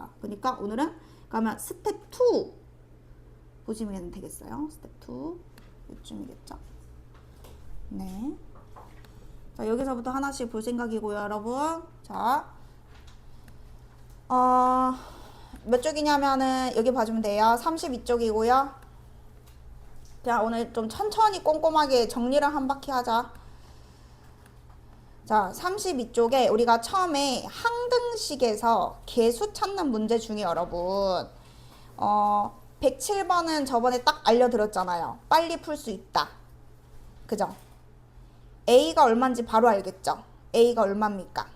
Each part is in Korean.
자, 그러니까 오늘은 그러면 스텝 2 보시면 되겠어요. 스텝 2 이쯤이겠죠. 네. 자, 여기서부터 하나씩 볼 생각이고요, 여러분. 자, 몇 쪽이냐면은 여기 봐주면 돼요. 32쪽이고요. 그냥 오늘 좀 천천히 꼼꼼하게 정리를 한 바퀴 하자. 자, 32쪽에 우리가 처음에 항등식에서 개수 찾는 문제 중에 여러분 107번은 저번에 딱 알려드렸잖아요. 빨리 풀 수 있다. 그죠? A가 얼마인지 바로 알겠죠? A가 얼마입니까?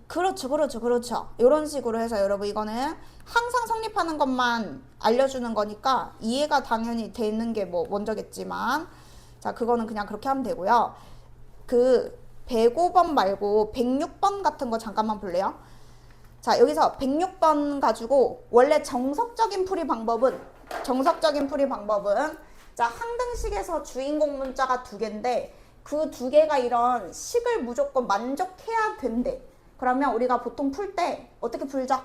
그렇죠, 그렇죠, 그렇죠. 이런 식으로 해서 여러분 이거는 항상 성립하는 것만 알려주는 거니까 이해가 당연히 되는 게 뭐 먼저겠지만, 자, 그거는 그냥 그렇게 하면 되고요. 그 105번 말고 106번 같은 거 잠깐만 볼래요? 자, 여기서 106번 가지고 원래 정석적인 풀이 방법은 자, 항등식에서 주인공 문자가 두 개인데 그 두 개가 이런 식을 무조건 만족해야 된대. 그러면 우리가 보통 풀 때 어떻게 풀죠?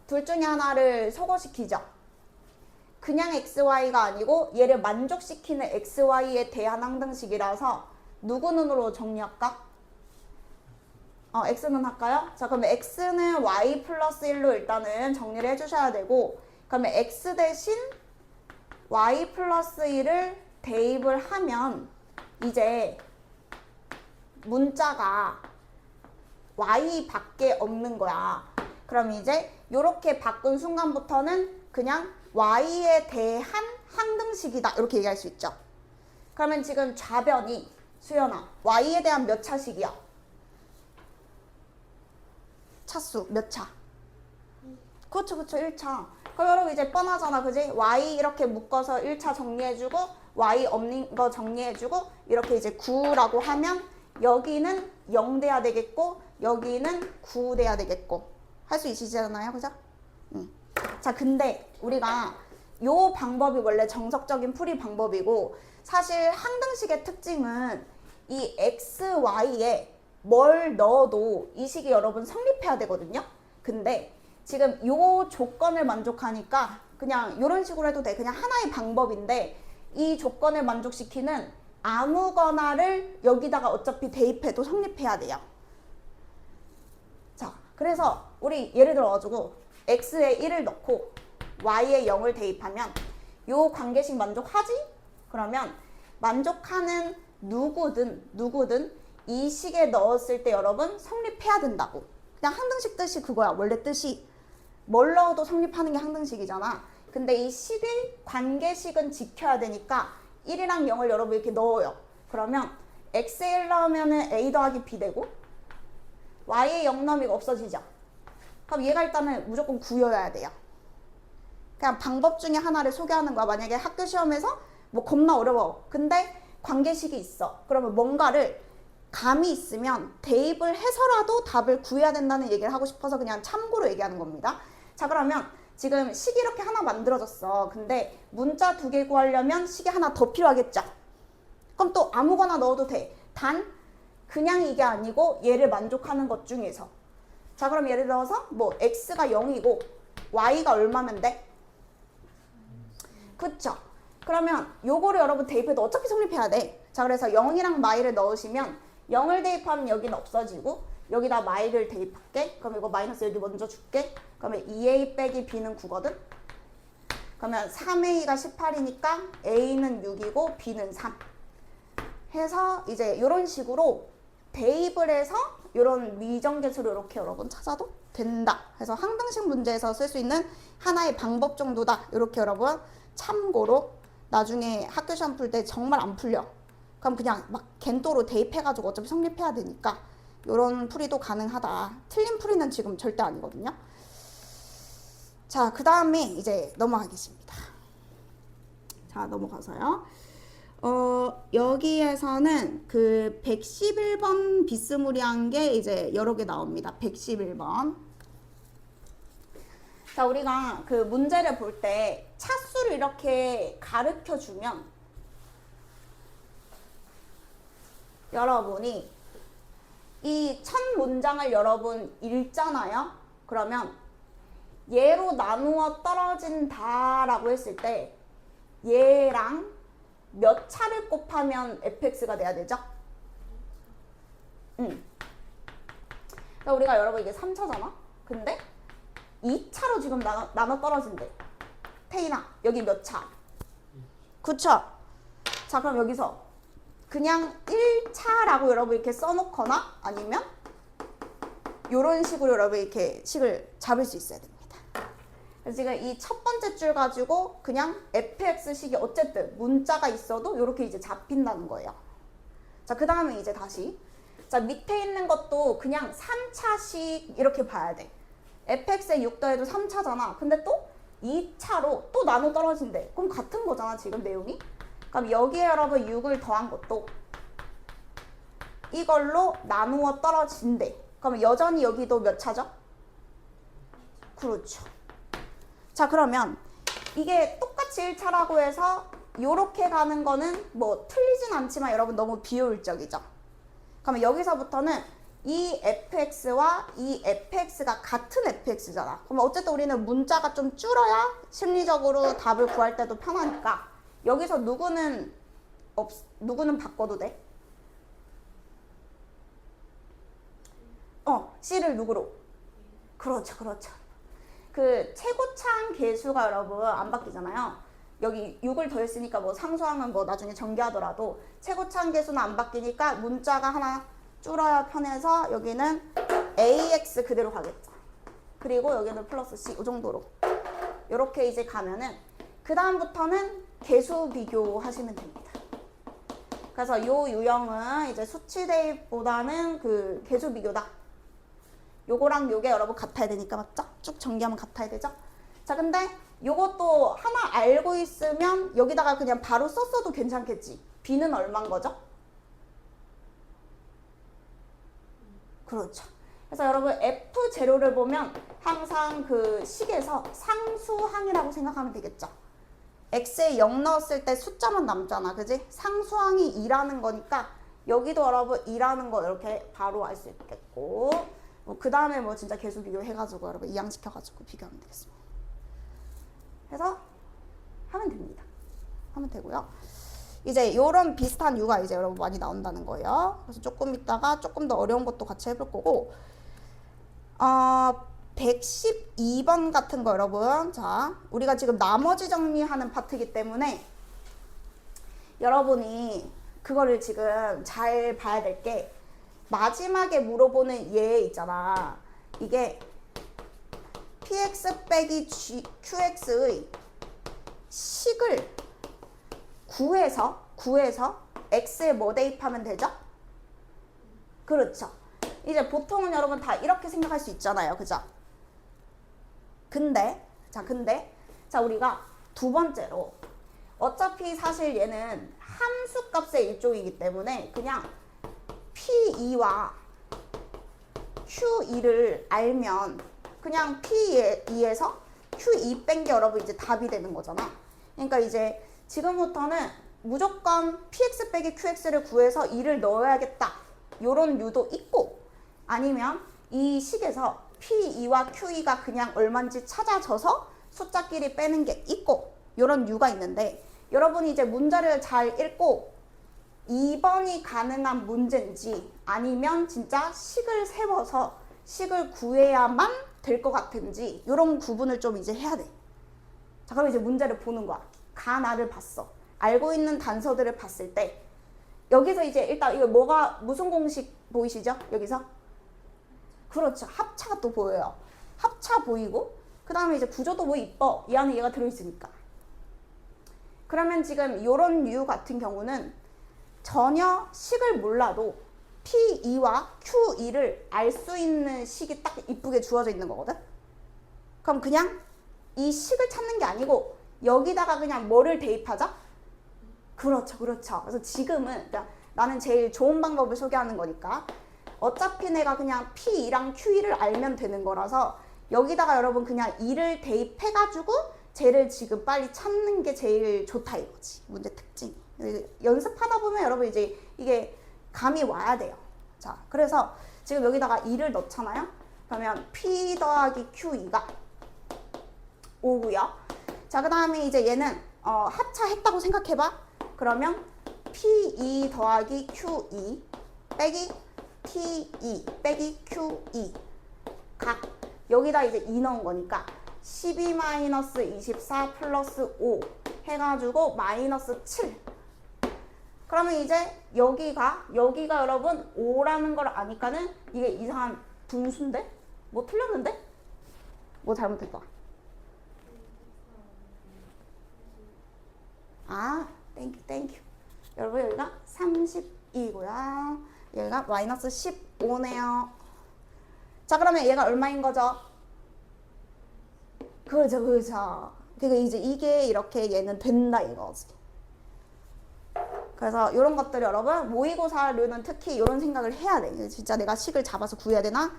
둘 중에 하나를 소거시키죠. 그냥 XY가 아니고 얘를 만족시키는 XY에 대한 항등식이라서 누구 눈으로 정리할까? X는 할까요? 자, 그러면 X는 Y 플러스 1로 일단은 정리를 해주셔야 되고, 그러면 X 대신 Y 플러스 1을 대입을 하면 이제 문자가 Y 밖에 없는 거야. 그럼 이제 이렇게 바꾼 순간부터는 그냥 Y에 대한 항등식이다. 이렇게 얘기할 수 있죠. 그러면 지금 좌변이 수연아, Y에 대한 몇 차식이야? 차수 몇 차? 그렇죠, 그렇죠. 1차. 그럼 여러분 이제 뻔하잖아, 그지? Y 이렇게 묶어서 1차 정리해주고 Y 없는 거 정리해주고 이렇게 이제 9라고 하면 여기는 0 돼야 되겠고 여기는 9 돼야 되겠고 할 수 있으시잖아요, 그죠? 자, 근데 우리가 요 방법이 원래 정석적인 풀이 방법이고, 사실 항등식의 특징은 이 x, y에 뭘 넣어도 이 식이 여러분 성립해야 되거든요. 근데 지금 요 조건을 만족하니까 그냥 이런 식으로 해도 돼. 그냥 하나의 방법인데 이 조건을 만족시키는 아무거나를 여기다가 어차피 대입해도 성립해야 돼요. 자, 그래서 우리 예를 들어가지고 x에 1을 넣고 y에 0을 대입하면 요 관계식 만족하지? 그러면 만족하는 누구든 이 식에 넣었을 때 여러분 성립해야 된다고. 그냥 항등식 뜻이 그거야. 원래 뜻이 뭘 넣어도 성립하는 게 항등식이잖아. 근데 이 식의 관계식은 지켜야 되니까 1이랑 0을 여러분 이렇게 넣어요. 그러면 x에 1 넣으면 a 더하기 b 되고 y에 0 넣으면 이거 없어지죠. 그럼 얘가 일단은 무조건 9여야 돼요. 그냥 방법 중에 하나를 소개하는 거야. 만약에 학교 시험에서 뭐 겁나 어려워. 근데 관계식이 있어. 그러면 뭔가를 감이 있으면 대입을 해서라도 답을 구해야 된다는 얘기를 하고 싶어서 그냥 참고로 얘기하는 겁니다. 자, 그러면 지금 식이 이렇게 하나 만들어졌어. 근데 문자 2개 구하려면 식이 하나 더 필요하겠죠. 그럼 또 아무거나 넣어도 돼. 단 그냥 이게 아니고 얘를 만족하는 것 중에서. 자, 그럼 예를 들어서 뭐 x가 0이고 y가 얼마면 돼? 그쵸? 그러면 요거를 여러분 대입해도 어차피 성립해야 돼. 자, 그래서 0이랑 마이를 넣으시면 0을 대입하면 여기는 없어지고 여기다 마이를 대입할게. 그럼 이거 마이너스 여기 먼저 줄게. 그러면 2a 빼기 b는 9거든. 그러면 3a가 18이니까 a는 6이고 b는 3 해서 이제 이런 식으로 대입을 해서 이런 미정계수를 이렇게 여러분 찾아도 된다. 그래서 항등식 문제에서 쓸 수 있는 하나의 방법 정도다. 이렇게 여러분 참고로 나중에 학교 시험 풀 때 정말 안 풀려. 그럼 그냥 막 겐또로 대입해가지고 어차피 성립해야 되니까 이런 풀이도 가능하다. 틀린 풀이는 지금 절대 아니거든요. 자, 그 다음에 이제 넘어가겠습니다. 자, 넘어가서요. 여기에서는 그 111번 비스무리한 게 이제 여러 개 나옵니다. 111번. 자, 우리가 그 문제를 볼 때 차수를 이렇게 가르쳐 주면 여러분이 이 첫 문장을 여러분 읽잖아요. 그러면 얘로 나누어 떨어진다라고 했을 때 얘랑 몇 차를 곱하면 fx가 돼야 되죠? 그러니까 우리가 여러분 이게 3차잖아? 근데 2차로 지금 나눠 떨어진대. 태인아, 여기 몇 차? 9차. 자, 그럼 여기서 그냥 1차라고 여러분 이렇게 써놓거나 아니면 이런 식으로 여러분 이렇게 식을 잡을 수 있어야 됩니다. 그래서 지금 이 첫 번째 줄 가지고 그냥 fx식이 어쨌든 문자가 있어도 이렇게 이제 잡힌다는 거예요. 자, 그 다음에 이제 다시 자, 밑에 있는 것도 그냥 3차식 이렇게 봐야 돼. fx의 6 더해도 3차잖아. 근데 또 2차로 또 나눠 떨어진대. 그럼 같은 거잖아, 지금 내용이. 그럼 여기에 여러분 6을 더한 것도 이걸로 나누어 떨어진대. 그럼 여전히 여기도 몇 차죠? 그렇죠. 자, 그러면 이게 똑같이 1차라고 해서 요렇게 가는 거는 뭐 틀리진 않지만 여러분 너무 비효율적이죠. 그러면 여기서부터는 이 fx와 이 fx가 같은 fx잖아. 그럼 어쨌든 우리는 문자가 좀 줄어야 심리적으로 답을 구할 때도 편하니까 여기서 누구는 바꿔도 돼? C를 누구로? 그렇죠, 그렇죠. 그 최고차항 계수가 여러분 안 바뀌잖아요. 여기 6을 더했으니까 뭐 상수항은 뭐 나중에 전개하더라도 최고차항 계수는 안 바뀌니까 문자가 하나 줄어야 편해서 여기는 AX 그대로 가겠죠. 그리고 여기는 플러스 C 이 정도로 이렇게 이제 가면은 그 다음부터는 계수 비교하시면 됩니다. 그래서 요 유형은 이제 수치 대입보다는 그 계수 비교다. 요거랑 요게 여러분 같아야 되니까 맞죠? 쭉 전개하면 같아야 되죠? 자, 근데 요것도 하나 알고 있으면 여기다가 그냥 바로 썼어도 괜찮겠지. B는 얼마인 거죠? 그렇죠. 그래서 여러분 F0를 보면 항상 그 식에서 상수항이라고 생각하면 되겠죠. X에 0 넣었을 때 숫자만 남잖아. 그지? 상수항이 2라는 거니까 여기도 여러분 2라는 거 이렇게 바로 알 수 있겠고 그 다음에 뭐 진짜 계수 비교해가지고 여러분 이항시켜가지고 비교하면 되겠습니다. 해서 하면 됩니다. 하면 되고요. 이제 요런 비슷한 유가 이제 여러분 많이 나온다는 거예요. 그래서 조금 있다가 조금 더 어려운 것도 같이 해볼 거고 112번 같은 거 여러분 자 우리가 지금 나머지 정리하는 파트이기 때문에 여러분이 그거를 지금 잘 봐야 될 게 마지막에 물어보는 얘 있잖아. 이게 px 빼기 qx의 식을 구해서 x에 뭐 대입하면 되죠? 그렇죠. 이제 보통은 여러분 다 이렇게 생각할 수 있잖아요. 그죠? 근데 우리가 두 번째로 어차피 사실 얘는 함수 값의 일종이기 때문에 그냥 P2와 Q2를 알면 그냥 P2에서 Q2 뺀 게 여러분 이제 답이 되는 거잖아. 그러니까 이제 지금부터는 무조건 PX 빼기 QX를 구해서 2를 넣어야겠다. 요런 유도 있고 아니면 이 식에서 P2와 Q2가 그냥 얼마인지 찾아져서 숫자끼리 빼는 게 있고 요런 유가 있는데 여러분이 이제 문제를 잘 읽고 2번이 가능한 문제인지 아니면 진짜 식을 세워서 식을 구해야만 될 것 같은지 이런 구분을 좀 이제 해야 돼. 자, 그럼 이제 문제를 보는 거야. 가나를 봤어. 알고 있는 단서들을 봤을 때 여기서 이제 일단 이거 무슨 공식 보이시죠? 여기서? 그렇죠. 합차가 또 보여요. 합차 보이고 그 다음에 이제 구조도 뭐 이뻐. 이 안에 얘가 들어있으니까. 그러면 지금 요런 유 같은 경우는 전혀 식을 몰라도 P2와 Q2를 알 수 있는 식이 딱 이쁘게 주어져 있는 거거든? 그럼 그냥 이 식을 찾는 게 아니고 여기다가 그냥 뭐를 대입하자? 그렇죠, 그렇죠. 그래서 지금은 나는 제일 좋은 방법을 소개하는 거니까 어차피 내가 그냥 P2랑 Q2를 알면 되는 거라서 여기다가 여러분 그냥 2를 대입해가지고 쟤를 지금 빨리 찾는 게 제일 좋다 이거지. 문제 특징이. 연습하다 보면 여러분 이제 이게 감이 와야 돼요. 자, 그래서 지금 여기다가 2를 넣잖아요. 그러면 P 더하기 Q2가 5고요. 자, 그 다음에 이제 얘는 합차했다고 생각해봐. 그러면 P2 더하기 Q2 빼기 T2 빼기 Q2 각 여기다 이제 2 넣은 거니까 12-24 플러스 5 해가지고 마이너스 7. 그러면 이제 여기가 여러분 5라는 걸 아니까는 이게 이상한 분수인데? 뭐 틀렸는데? 뭐 잘못했다. 아, 땡큐. 여러분 여기가 32고요. 여기가 마이너스 15네요. 자, 그러면 얘가 얼마인 거죠? 그렇죠. 그러니까 이제 이게 이렇게 얘는 된다 이거지. 그래서 이런 것들 여러분 모의고사류는 특히 이런 생각을 해야 돼. 진짜 내가 식을 잡아서 구해야 되나?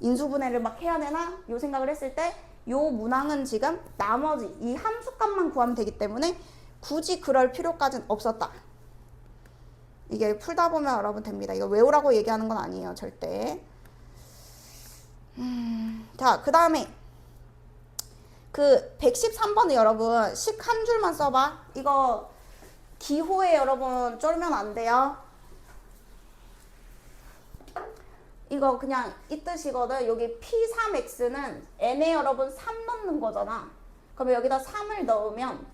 인수분해를 막 해야 되나? 요 생각을 했을 때 요 문항은 지금 나머지 이 함수값만 구하면 되기 때문에 굳이 그럴 필요까지는 없었다. 이게 풀다 보면 여러분 됩니다. 이거 외우라고 얘기하는 건 아니에요. 절대. 자, 그 다음에 그 113번에 여러분 식 한 줄만 써봐. 이거 기호에 여러분 쫄면 안 돼요. 이거 그냥 이 뜻이거든. 여기 P3X는 n에 여러분 3 넣는 거잖아. 그러면 여기다 3을 넣으면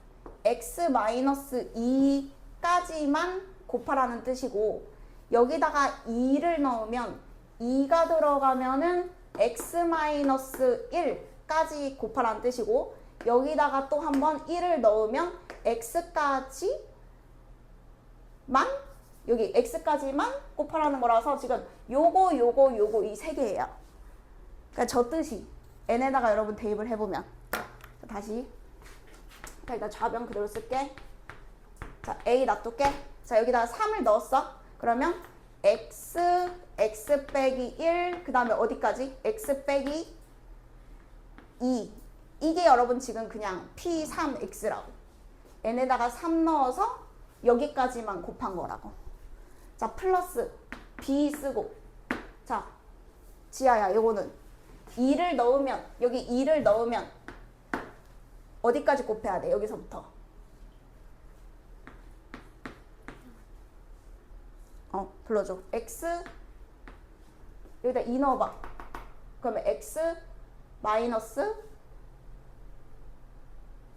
x-2까지만 곱하라는 뜻이고 여기다가 2를 넣으면 2가 들어가면은 x-1까지 곱하라는 뜻이고 여기다가 또 한번 1을 넣으면 x까지만 여기 x까지만 곱하라는 거라서 지금 요거 이 세 개예요. 그러니까 저 뜻이 n에다가 여러분 대입을 해보면 다시 일단 좌변 그대로 쓸게. 자, a 놔둘게. 자, 여기다가 3을 넣었어. 그러면 x 빼기 1 그 다음에 어디까지? x 빼기 2 이게 여러분 지금 그냥 P3X라고 n에다가 3 넣어서 여기까지만 곱한 거라고. 자, 플러스 b 쓰고 자, 지아야 요거는 2를 넣으면 여기 2를 넣으면 어디까지 곱해야 돼? 여기서부터 불러줘. x 여기다 2 넣어봐. 그러면 x 마이너스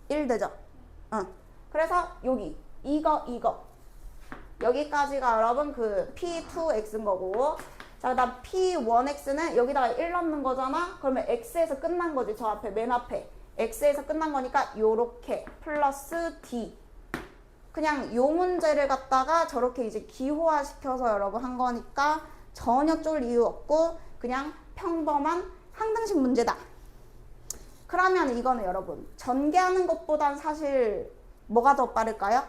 1 되죠? 그래서 여기 이거 여기까지가 여러분 그 P2X인 거고 자, 그다음 P1X는 여기다가 1 넣는 거잖아. 그러면 X에서 끝난 거지. 저 앞에 맨 앞에 X에서 끝난 거니까 요렇게 플러스 D 그냥 요 문제를 갖다가 저렇게 이제 기호화 시켜서 여러분 한 거니까 전혀 쫄 이유 없고 그냥 평범한 항등식 문제다. 그러면 이거는 여러분 전개하는 것보단 사실 뭐가 더 빠를까요?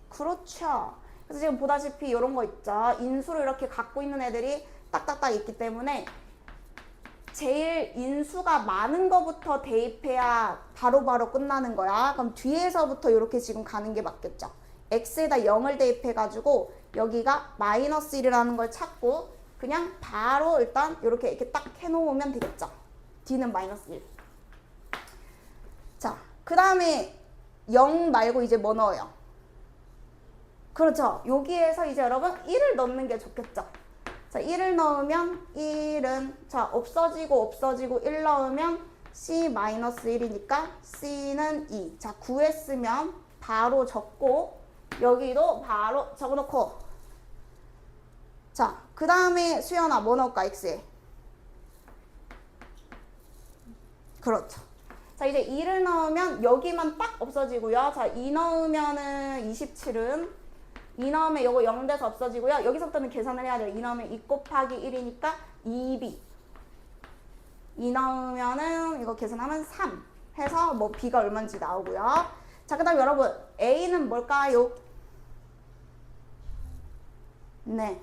그렇죠. 그래서 지금 보다시피 이런 거 있죠. 인수를 이렇게 갖고 있는 애들이 딱딱딱 있기 때문에 제일 인수가 많은 거부터 대입해야 바로바로 끝나는 거야. 그럼 뒤에서부터 이렇게 지금 가는 게 맞겠죠. x에다 0을 대입해가지고 여기가 마이너스 1이라는 걸 찾고 그냥 바로 일단 이렇게 딱 해놓으면 되겠죠. d는 마이너스 1. 자, 그 다음에 0 말고 이제 뭐 넣어요? 그렇죠. 여기에서 이제 여러분 1을 넣는 게 좋겠죠. 자, 1을 넣으면 1은 자 없어지고 1 넣으면 c-1이니까 c는 2. 자, 구했으면 바로 적고 여기도 바로 적어놓고 자, 그 다음에 수연아 뭐 넣을까 x에? 그렇죠. 자, 이제 2를 넣으면 여기만 딱 없어지고요. 자, 2 넣으면은 27은 2 넣으면 요거 0 돼서 없어지고요. 여기서부터는 계산을 해야 돼요. 2 넣으면 2 곱하기 1이니까 2b. 2 넣으면은 이거 계산하면 3 해서 뭐 b가 얼마인지 나오고요. 자, 그 다음 여러분 a는 뭘까요? 네.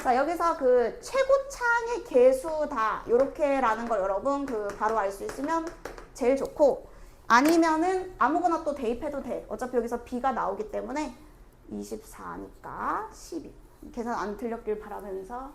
자, 여기서 그 최고차항의 개수다 요렇게라는 걸 여러분 그 바로 알 수 있으면 제일 좋고 아니면은 아무거나 또 대입해도 돼. 어차피 여기서 b가 나오기 때문에 24니까 12. 계산 안 틀렸길 바라면서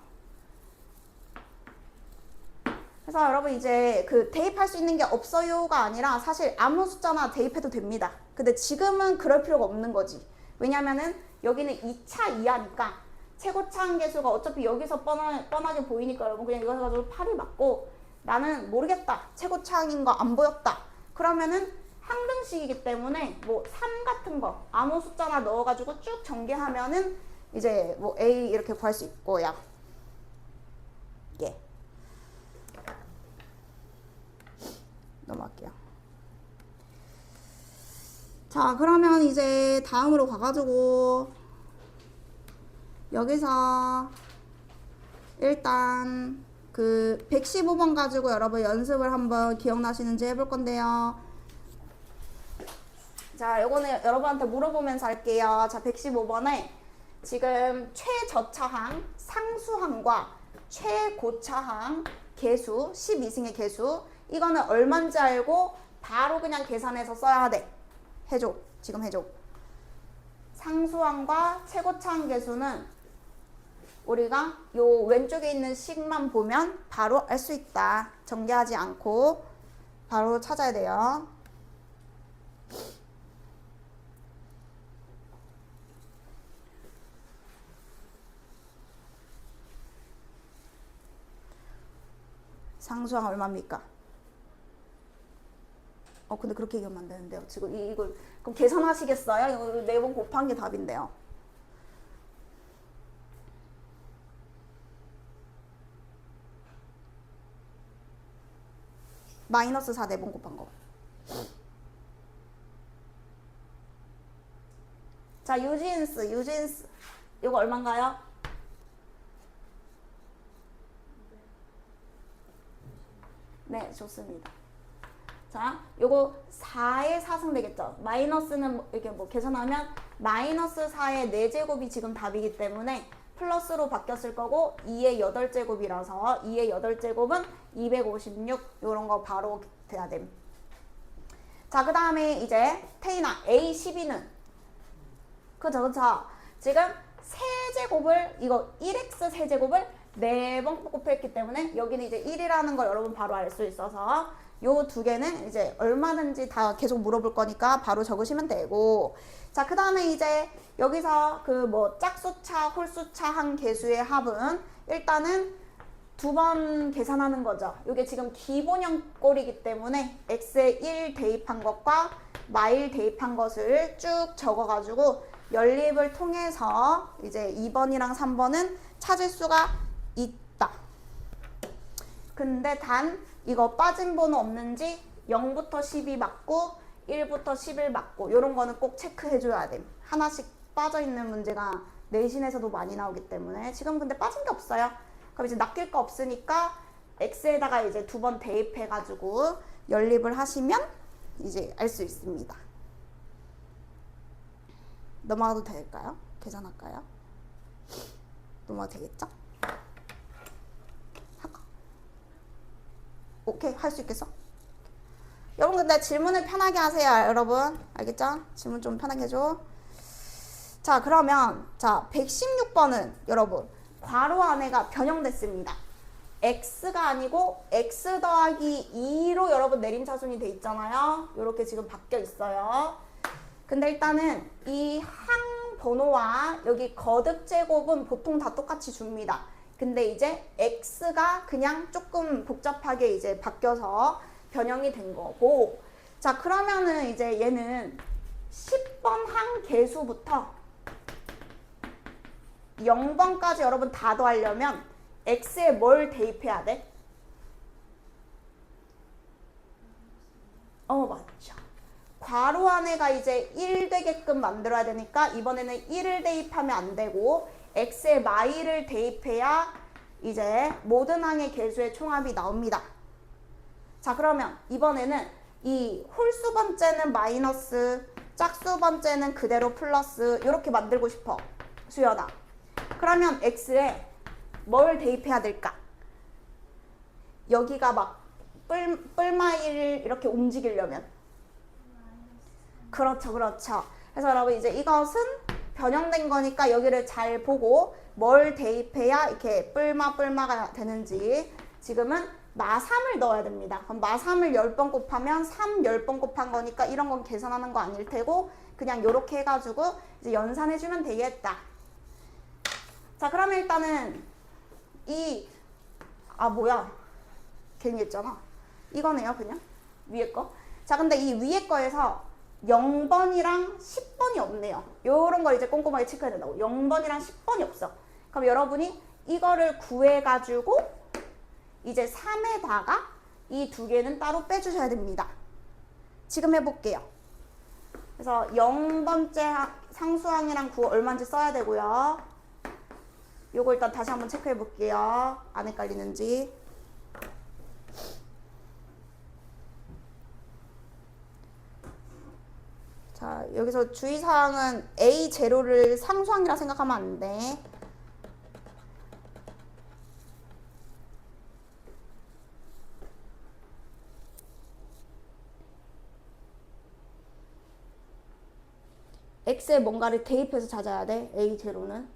그래서 여러분 이제 그 대입할 수 있는 게 없어요가 아니라 사실 아무 숫자나 대입해도 됩니다. 근데 지금은 그럴 필요가 없는 거지. 왜냐면은 여기는 2차 이하니까 최고차항 계수가 어차피 여기서 뻔하게 보이니까 여러분 그냥 이거 해가지고 8이 맞고 나는 모르겠다. 최고차항인 거 안 보였다. 그러면은 항등식이기 때문에 뭐 3 같은 거 아무 숫자나 넣어가지고 쭉 전개하면은 이제 뭐 A 이렇게 구할 수 있고요. 예. 넘어갈게요. 자, 그러면 이제 다음으로 가가지고 여기서 일단 그 115번 가지고 여러분 연습을 한번 기억나시는지 해볼 건데요. 자, 요거는 여러분한테 물어보면서 할게요. 자, 115번에 지금 최저차항, 상수항과 최고차항 개수, 12승의 개수 이거는 얼마인지 알고 바로 그냥 계산해서 써야 돼. 해줘. 지금 해줘. 상수항과 최고차항 개수는 우리가 요 왼쪽에 있는 식만 보면 바로 알 수 있다. 전개하지 않고 바로 찾아야 돼요. 상수항 얼마입니까? 근데 그렇게 얘기하면 안 되는데요. 지금 이걸 그럼 계산하시겠어요? 이거 4번 곱한 게 답인데요. 마이너스 4 4번 곱한 거. 자, 유진스. 이거 얼마인가요? 네, 좋습니다. 자, 요거 4의 4승 되겠죠? 마이너스는 이렇게 뭐 계산하면 마이너스 4의 4제곱이 지금 답이기 때문에 플러스로 바뀌었을 거고 2의 8제곱이라서 2의 8제곱은 256 요런 거 바로 돼야 됨. 자, 그 다음에 이제 태인아 A12는 그쵸. 지금 세제곱을 이거 1x 세제곱을 4번 곱했기 때문에 여기는 이제 1이라는 걸 여러분 바로 알 수 있어서 요 두 개는 이제 얼마든지 다 계속 물어볼 거니까 바로 적으시면 되고 자, 그 다음에 이제 여기서 그 뭐 짝수차, 홀수차 한 개수의 합은 일단은 2번 계산하는 거죠. 이게 지금 기본형 꼴이기 때문에 x에 1 대입한 것과 마일 대입한 것을 쭉 적어가지고 연립을 통해서 이제 2번이랑 3번은 찾을 수가 있다. 근데 단 이거 빠진 번호 없는지 0부터 10이 맞고 1부터 11 맞고 이런 거는 꼭 체크해줘야 돼. 하나씩 빠져있는 문제가 내신에서도 많이 나오기 때문에 지금 근데 빠진 게 없어요. 그럼 이제 낚일 거 없으니까 x에다가 이제 2번 대입해가지고 연립을 하시면 이제 알 수 있습니다. 넘어가도 될까요? 계산할까요? 넘어가도 되겠죠? 할까? 오케이, 할 수 있겠어? 여러분 근데 질문을 편하게 하세요, 여러분. 알겠죠? 질문 좀 편하게 해줘. 자, 그러면 자 116번은 여러분 괄호 안에가 변형됐습니다. x가 아니고 x 더하기 2로 여러분 내림차순이 돼 있잖아요. 이렇게 지금 바뀌어 있어요. 근데 일단은 이 항 번호와 여기 거듭 제곱은 보통 다 똑같이 줍니다. 근데 이제 x가 그냥 조금 복잡하게 이제 바뀌어서 변형이 된 거고 자, 그러면은 이제 얘는 10번 항 개수부터 0번까지 여러분 다 더하려면 x에 뭘 대입해야 돼? 맞죠. 괄호 안에가 이제 1 되게끔 만들어야 되니까 이번에는 1을 대입하면 안 되고 x에 마이를 대입해야 이제 모든 항의 개수의 총합이 나옵니다. 자, 그러면 이번에는 이 홀수 번째는 마이너스, 짝수 번째는 그대로 플러스 이렇게 만들고 싶어. 수연아. 그러면 x에 뭘 대입해야 될까? 여기가 막 뿔마일 이렇게 움직이려면 그렇죠. 그래서 여러분 이제 이것은 변형된 거니까 여기를 잘 보고 뭘 대입해야 이렇게 뿔마가 되는지 지금은 마3을 넣어야 됩니다. 그럼 마3을 10번 곱하면 3 10번 곱한 거니까 이런 건 계산하는 거 아닐 테고 그냥 요렇게 해가지고 이제 연산해주면 되겠다. 자, 그러면 일단은 뭐야. 괜히 했잖아. 이거네요, 그냥. 위에 거. 자, 근데 이 위에 거에서 0번이랑 10번이 없네요. 요런 걸 이제 꼼꼼하게 체크해야 된다고. 0번이랑 10번이 없어. 그럼 여러분이 이거를 구해가지고 이제 3에다가 이 두 개는 따로 빼주셔야 됩니다. 지금 해볼게요. 그래서 0번째 상수항이랑 구호 얼마인지 써야 되고요. 요거 일단 다시 한번 체크해 볼게요. 안 헷갈리는지. 자, 여기서 주의사항은 A0를 상수항이라 생각하면 안 돼. X에 뭔가를 대입해서 찾아야 돼. A0는.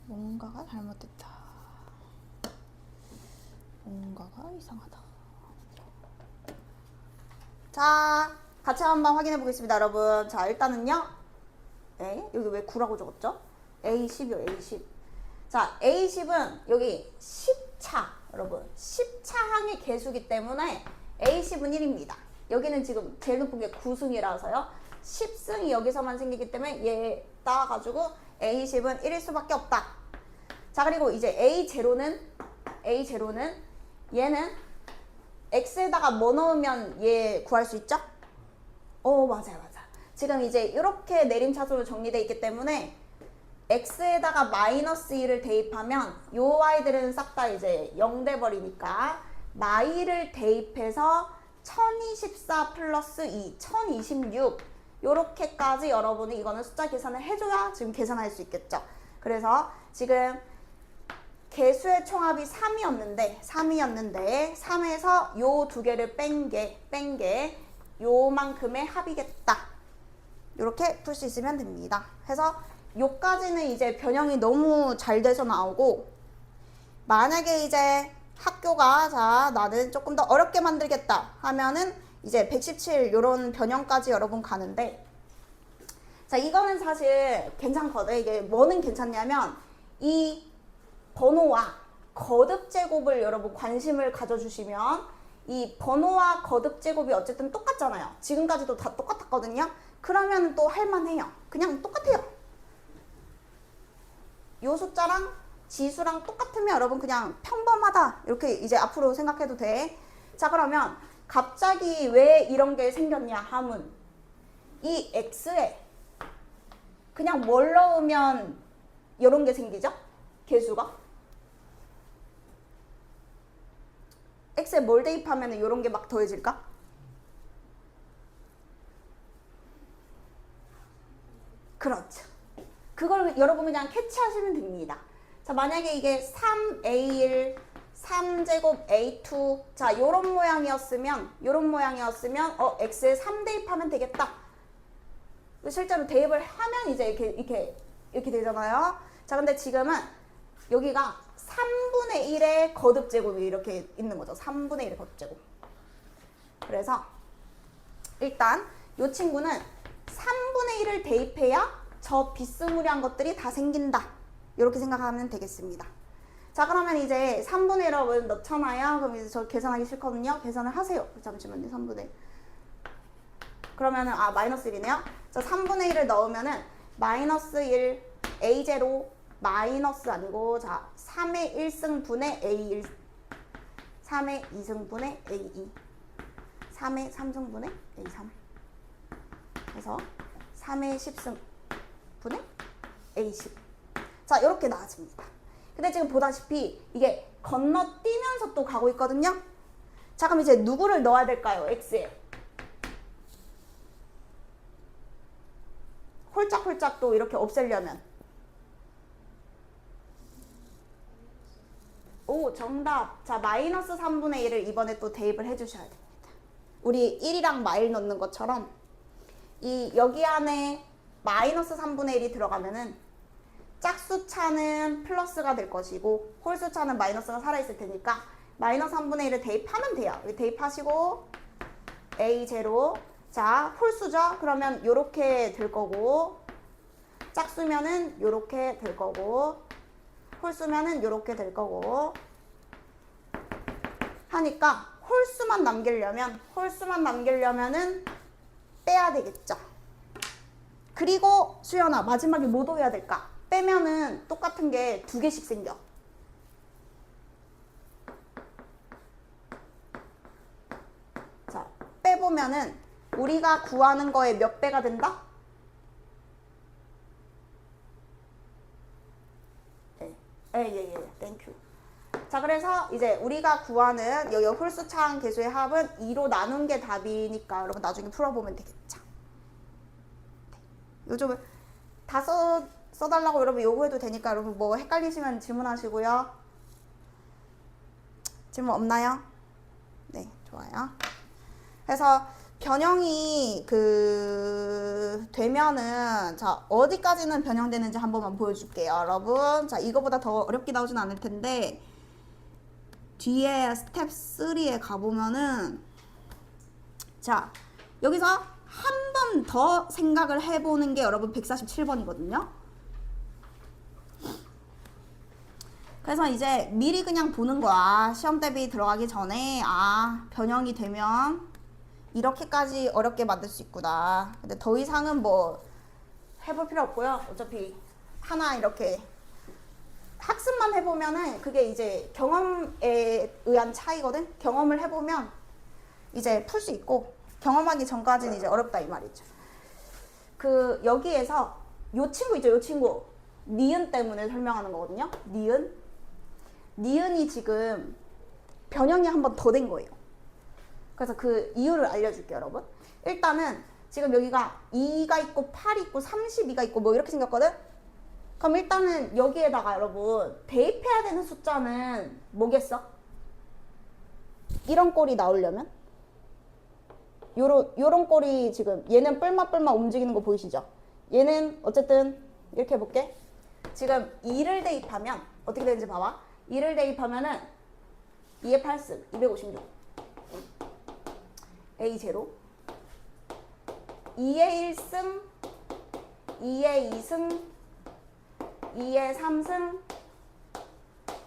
뭔가가 잘못됐다. 뭔가가 이상하다. 자, 같이 한번 확인해 보겠습니다, 여러분. 자, 일단은요. 여기 왜 9라고 적었죠? A10이요, A10. 자, A10은 여기 10차, 여러분. 10차항의 개수기 때문에 A10은 1입니다. 여기는 지금 제일 높은 게 9승이라서요. 10승이 여기서만 생기기 때문에 얘 따가지고 A10은 1일 수밖에 없다. 자, 그리고 이제 A0는 얘는 X에다가 뭐 넣으면 얘 구할 수 있죠? 맞아요. 지금 이제 이렇게 내림차순으로 정리되어 있기 때문에 X에다가 마이너스 2를 대입하면 요 아이들은 싹 다 이제 0 돼버리니까 마이를 대입해서 1024 플러스 2, 1026 요렇게까지 여러분이 이거는 숫자 계산을 해줘야 지금 계산할 수 있겠죠. 그래서 지금 개수의 총합이 3이었는데 3에서 요 두 개를 뺀 게 요만큼의 합이겠다. 이렇게 풀 수 있으면 됩니다. 해서 요까지는 이제 변형이 너무 잘 돼서 나오고, 만약에 이제 학교가 자 나는 조금 더 어렵게 만들겠다 하면은 이제 117 요런 변형까지 여러분 가는데, 자 이거는 사실 괜찮거든. 이게 뭐는 괜찮냐면 이 번호와 거듭 제곱을 여러분 관심을 가져주시면, 이 번호와 거듭 제곱이 어쨌든 똑같잖아요. 지금까지도 다 똑같았거든요. 그러면 또 할만해요. 그냥 똑같아요. 요 숫자랑 지수랑 똑같으면 여러분 그냥 평범하다 이렇게 이제 앞으로 생각해도 돼. 자, 그러면 갑자기 왜 이런 게 생겼냐 하면, 이 X에 그냥 뭘 넣으면 이런 게 생기죠? 개수가 X에 뭘 대입하면 이런 게 막 더해질까? 그렇죠. 그걸 여러분 그냥 캐치하시면 됩니다. 자, 만약에 이게 3A1, 3제곱 A2, 자, 요런 모양이었으면, X에 3 대입하면 되겠다. 실제로 대입을 하면 이제 이렇게 되잖아요. 자, 근데 지금은 여기가 3분의 1의 거듭 제곱이 이렇게 있는 거죠. 3분의 1의 거듭 제곱. 그래서 일단 이 친구는 3분의 1을 대입해야 저 비스무리한 것들이 다 생긴다. 이렇게 생각하면 되겠습니다. 자, 그러면 이제 3분의 1을 넣잖아요. 그럼 이제 저 계산하기 싫거든요. 계산을 하세요. 잠시만요. 3분의 1. 그러면은 마이너스 1이네요. 자, 3분의 1을 넣으면은 마이너스 1 A0 마이너스 아니고 자 3의 1승분의 A1 3의 2승분의 A2 3의 3승분의 A3 그래서 3의 10승분의 A10 자 이렇게 나와집니다. 근데 지금 보다시피 이게 건너뛰면서 또 가고 있거든요. 자 그럼 이제 누구를 넣어야 될까요? X에 홀짝홀짝 또 이렇게 없애려면 오 정답. 자 마이너스 3분의 1을 이번에 또 대입을 해주셔야 됩니다. 우리 1이랑 마일 넣는 것처럼 이 여기 안에 마이너스 3분의 1이 들어가면은 짝수차는 플러스가 될 것이고 홀수차는 마이너스가 살아있을 테니까 마이너스 3분의 1을 대입하면 돼요. 대입하시고 A0 자 홀수죠? 그러면 요렇게 될 거고 짝수면은 요렇게 될 거고 홀수면은 요렇게 될 거고 하니까 홀수만 남기려면은 빼야 되겠죠. 그리고 수연아 마지막에 뭐 더해야 될까? 빼면은 똑같은 게 두 개씩 생겨. 자 빼보면은 우리가 구하는 거에 몇 배가 된다? 예, 땡큐. 자, 그래서 이제 우리가 구하는 여기 홀수차항 계수의 합은 2로 나눈 게 답이니까 여러분 나중에 풀어보면 되겠죠. 요즘 다 써달라고 여러분 요구해도 되니까 여러분 뭐 헷갈리시면 질문하시고요. 질문 없나요? 네, 좋아요. 그래서 변형이 되면은 자 어디까지는 변형되는지 한 번만 보여줄게요 여러분. 자 이거보다 더 어렵게 나오진 않을 텐데 뒤에 스텝 3에 가보면은 자 여기서 한 번 더 생각을 해보는 게 여러분 147번이거든요 그래서 이제 미리 그냥 보는 거야. 시험 대비 들어가기 전에 변형이 되면 이렇게까지 어렵게 만들 수 있구나. 근데 더 이상은 뭐 해볼 필요 없고요. 어차피 하나 이렇게 학습만 해보면은 그게 이제 경험에 의한 차이거든. 경험을 해보면 이제 풀 수 있고 경험하기 전까지는 이제 어렵다 이 말이죠. 여기에서 요 친구 있죠. 요 친구 니은 때문에 설명하는 거거든요. 니은이 지금 변형이 한 번 더 된 거예요. 그래서 그 이유를 알려줄게요 여러분. 일단은 지금 여기가 2가 있고 8이 있고 32가 있고 뭐 이렇게 생겼거든. 그럼 일단은 여기에다가 여러분 대입해야 되는 숫자는 뭐겠어? 이런 꼴이 나오려면 요런 꼴이 지금 얘는 뿔맛 움직이는 거 보이시죠? 얘는 어쨌든 이렇게 해볼게. 지금 2를 대입하면 어떻게 되는지 봐봐. 2를 대입하면은 2의 8승 256 A0 2의 1승 2의 2승 2의 3승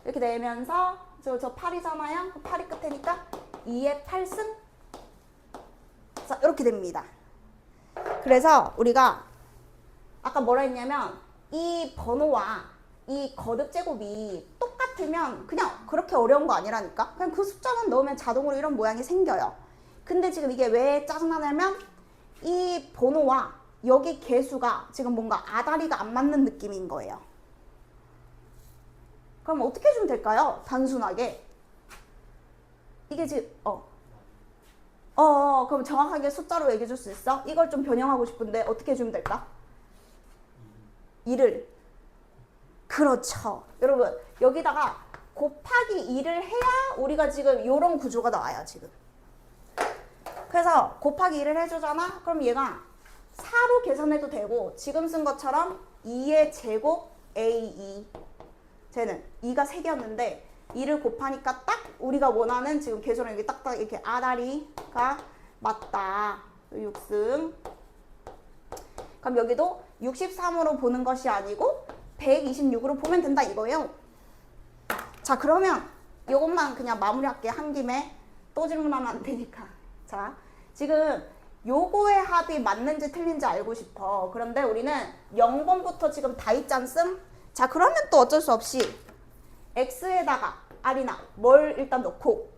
이렇게 되면서 저 8이잖아요. 8이 끝이니까 2의 8승 자 이렇게 됩니다. 그래서 우리가 아까 뭐라 했냐면 이 번호와 이 거듭 제곱이 똑같으면 그냥 그렇게 어려운 거 아니라니까. 그냥 그 숫자만 넣으면 자동으로 이런 모양이 생겨요. 근데 지금 이게 왜 짜증나냐면 이 번호와 여기 개수가 지금 뭔가 아다리가 안 맞는 느낌인 거예요. 그럼 어떻게 해주면 될까요? 단순하게 이게 지금 그럼 정확하게 숫자로 얘기해 줄 수 있어? 이걸 좀 변형하고 싶은데 어떻게 해주면 될까? 2를 그렇죠. 여러분 여기다가 곱하기 2를 해야 우리가 지금 이런 구조가 나와요 지금. 그래서 곱하기 2를 해주잖아. 그럼 얘가 4로 계산해도 되고 지금 쓴 것처럼 2의 제곱 A2 쟤는 2가 3개였는데 2를 곱하니까 딱 우리가 원하는 지금 계수랑 여기 딱딱 이렇게 아다리가 맞다. 6승. 그럼 여기도 63으로 보는 것이 아니고 126으로 보면 된다 이거예요. 자, 그러면 이것만 그냥 마무리할게요. 한 김에 또 질문하면 안 되니까. 자, 지금 요거의 합이 맞는지 틀린지 알고 싶어. 그런데 우리는 0번부터 지금 다 있지 않음? 자, 그러면 또 어쩔 수 없이 x에다가 r이나 뭘 일단 넣고,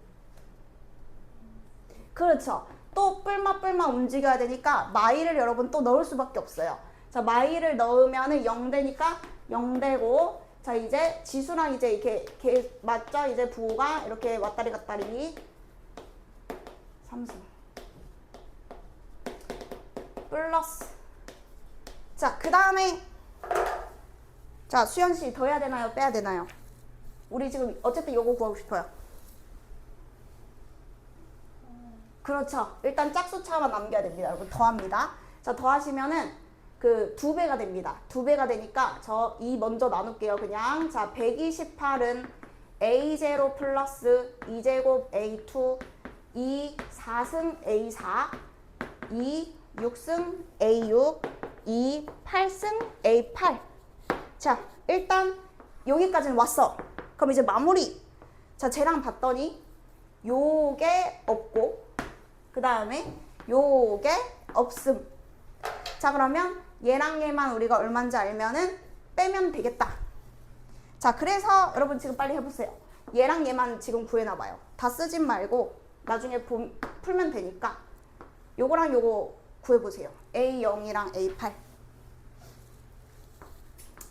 그렇죠. 또 뿔마 움직여야 되니까 마이를 여러분 또 넣을 수밖에 없어요. 자, 마이를 넣으면은 0 되니까 0 되고, 자, 이제 지수랑 이제 이렇게 맞죠? 이제 부호가 이렇게 왔다리 갔다리. 3승 플러스. 자, 그 다음에 자, 수연씨 더 해야 되나요? 빼야 되나요? 우리 지금 어쨌든 요거 구하고 싶어요. 그렇죠. 일단 짝수차만 남겨야 됩니다. 여러분 더합니다. 자, 더하시면은 그 2배가 됩니다. 2배가 되니까 저 2 먼저 나눌게요. 그냥. 자, 128은 A0 플러스 2제곱 A2, 2 4승 A4, 2 6승 A6, 2 8승 A8. 자, 일단 여기까지는 왔어. 그럼 이제 마무리. 자, 쟤랑 봤더니 요게 없고, 그 다음에 요게 없음. 자, 그러면 얘랑 얘만 우리가 얼마인지 알면은 빼면 되겠다. 자, 그래서 여러분 지금 빨리 해보세요. 얘랑 얘만 지금 구해놔봐요. 다 쓰진 말고 나중에 풀면 되니까 요거랑 요거 구해보세요. A0이랑 A8.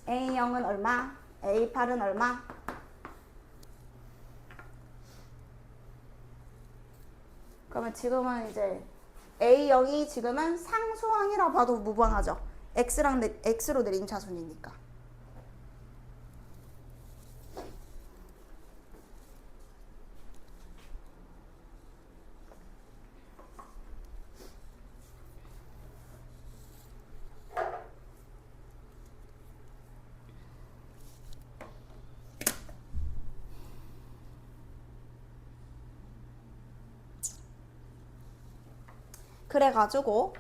A0은 얼마? A8은 얼마? 그러면 지금은 이제 A0이 지금은 상수항이라 봐도 무방하죠. X로 내린 차순이니까. 그래가지고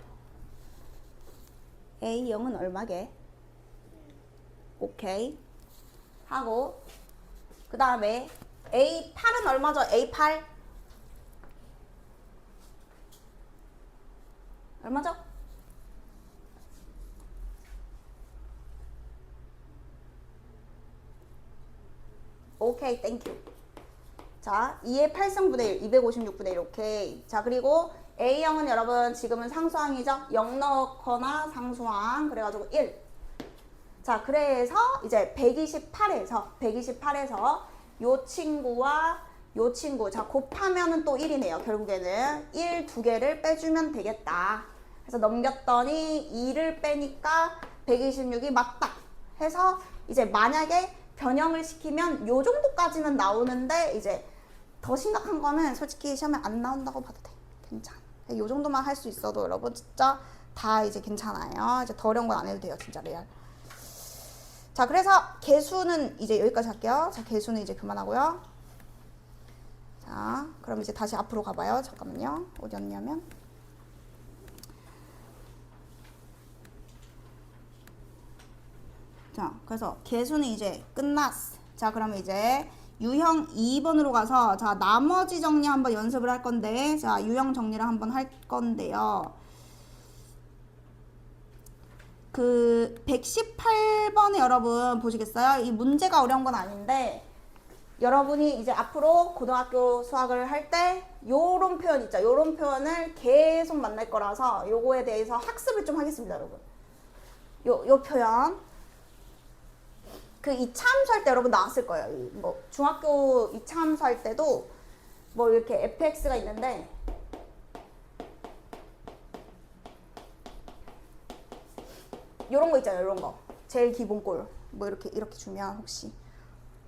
A0은 얼마게? 오케이 하고, 그 다음에 A8은 얼마죠? A8 얼마죠? 오케이, 땡큐. 자, 2의 8승분의 1, 256분의 1, 오케이. 자, 그리고 A형은 여러분 지금은 상수항이죠? 0 넣거나 상수항, 그래가지고 1. 자, 그래서 이제 128에서 요 친구와 요 친구, 자, 곱하면은 또 1이네요. 결국에는 1 두 개를 빼주면 되겠다. 그래서 넘겼더니 2를 빼니까 126이 맞다 해서, 이제 만약에 변형을 시키면 요 정도까지는 나오는데, 이제 더 심각한 거는 솔직히 시험에 안 나온다고 봐도 돼. 괜찮아. 요 정도만 할 수 있어도 여러분 진짜 다 이제 괜찮아요. 이제 더 어려운 건 안 해도 돼요. 진짜 레알. 자, 그래서 개수는 이제 여기까지 할게요. 자, 개수는 이제 그만하고요. 자, 그럼 이제 다시 앞으로 가봐요. 잠깐만요. 어디였냐면, 자, 그래서 개수는 이제 끝났어. 자, 그러면 이제 유형 2번으로 가서, 자, 나머지 정리 한번 연습을 할 건데, 자, 유형 정리를 한번 할 건데요. 그 118번에 여러분 보시겠어요? 이 문제가 어려운 건 아닌데, 여러분이 이제 앞으로 고등학교 수학을 할 때 요런 표현 있죠? 요런 표현을 계속 만날 거라서 요거에 대해서 학습을 좀 하겠습니다, 여러분. 요 표현. 그 이차함수할 때 여러분 나왔을 거예요. 뭐 중학교 이차함수할 때도 뭐 이렇게 fx가 있는데, 요런 거 있잖아요. 요런 거. 제일 기본꼴. 뭐 이렇게 주면 혹시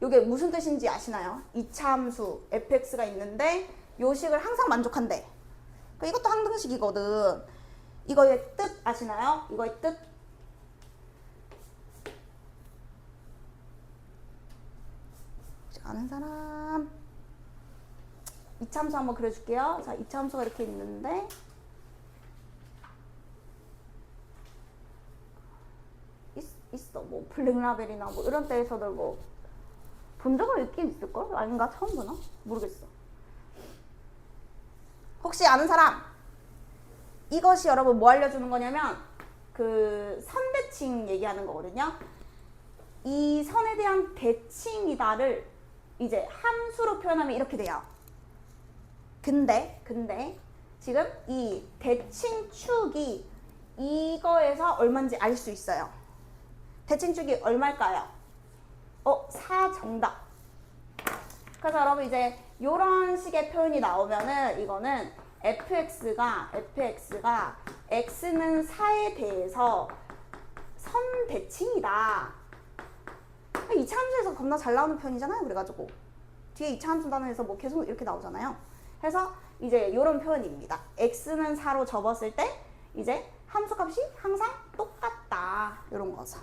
요게 무슨 뜻인지 아시나요? 이차함수 fx가 있는데 요식을 항상 만족한대. 그러니까 이것도 항등식이거든. 이거의 뜻 아시나요? 이거의 뜻? 아는 사람? 이차함수 한번 그려줄게요. 자, 이차함수가 이렇게 있는데 있어. 뭐 블랙라벨이나 뭐 이런 데에서도 뭐 본 적은 있긴 있을걸? 아닌가? 처음 보나? 모르겠어. 혹시 아는 사람? 이것이 여러분 뭐 알려주는 거냐면 그 선대칭 얘기하는 거거든요. 이 선에 대한 대칭이다를 이제 함수로 표현하면 이렇게 돼요. 근데 지금 이 대칭축이 이거에서 얼마인지 알 수 있어요. 대칭축이 얼마일까요? 4 정답. 그래서 여러분 이제 이런 식의 표현이 나오면은 이거는 fx가 x는 4에 대해서 선대칭이다. 이차함수에서 겁나 잘 나오는 표현이잖아요. 그래가지고 뒤에 이차함수 단원에서 뭐 계속 이렇게 나오잖아요. 그래서 이제 이런 표현입니다. x는 4로 접었을 때 이제 함수값이 항상 똑같다. 이런 거죠.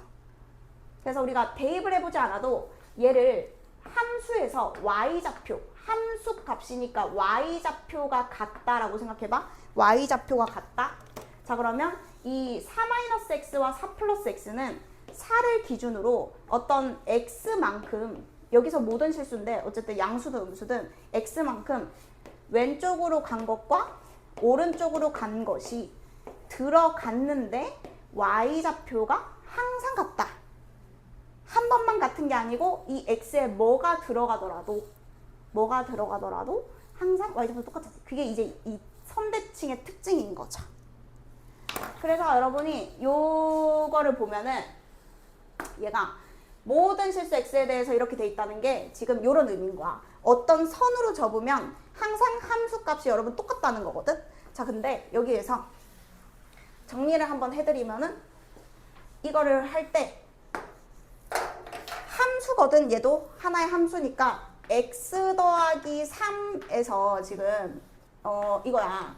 그래서 우리가 대입을 해보지 않아도 얘를 함수에서 y좌표, 함수값이니까 y좌표가 같다라고 생각해봐. y좌표가 같다. 자, 그러면 이 4-x와 4+x는 4를 기준으로 어떤 x만큼, 여기서 모든 실수인데 어쨌든 양수든 음수든 x만큼 왼쪽으로 간 것과 오른쪽으로 간 것이 들어갔는데 y좌표가 항상 같다. 한 번만 같은 게 아니고 이 x에 뭐가 들어가더라도 항상 y좌표 똑같아요. 그게 이제 이 선대칭의 특징인 거죠. 그래서 여러분이 요거를 보면은 얘가 모든 실수 x에 대해서 이렇게 돼 있다는 게 지금 요런 의미인 거야. 어떤 선으로 접으면 항상 함수값이 여러분 똑같다는 거거든. 자, 근데 여기에서 정리를 한번 해드리면은 이거를 할 때 함수거든. 얘도 하나의 함수니까 x 더하기 3에서 지금 이거야.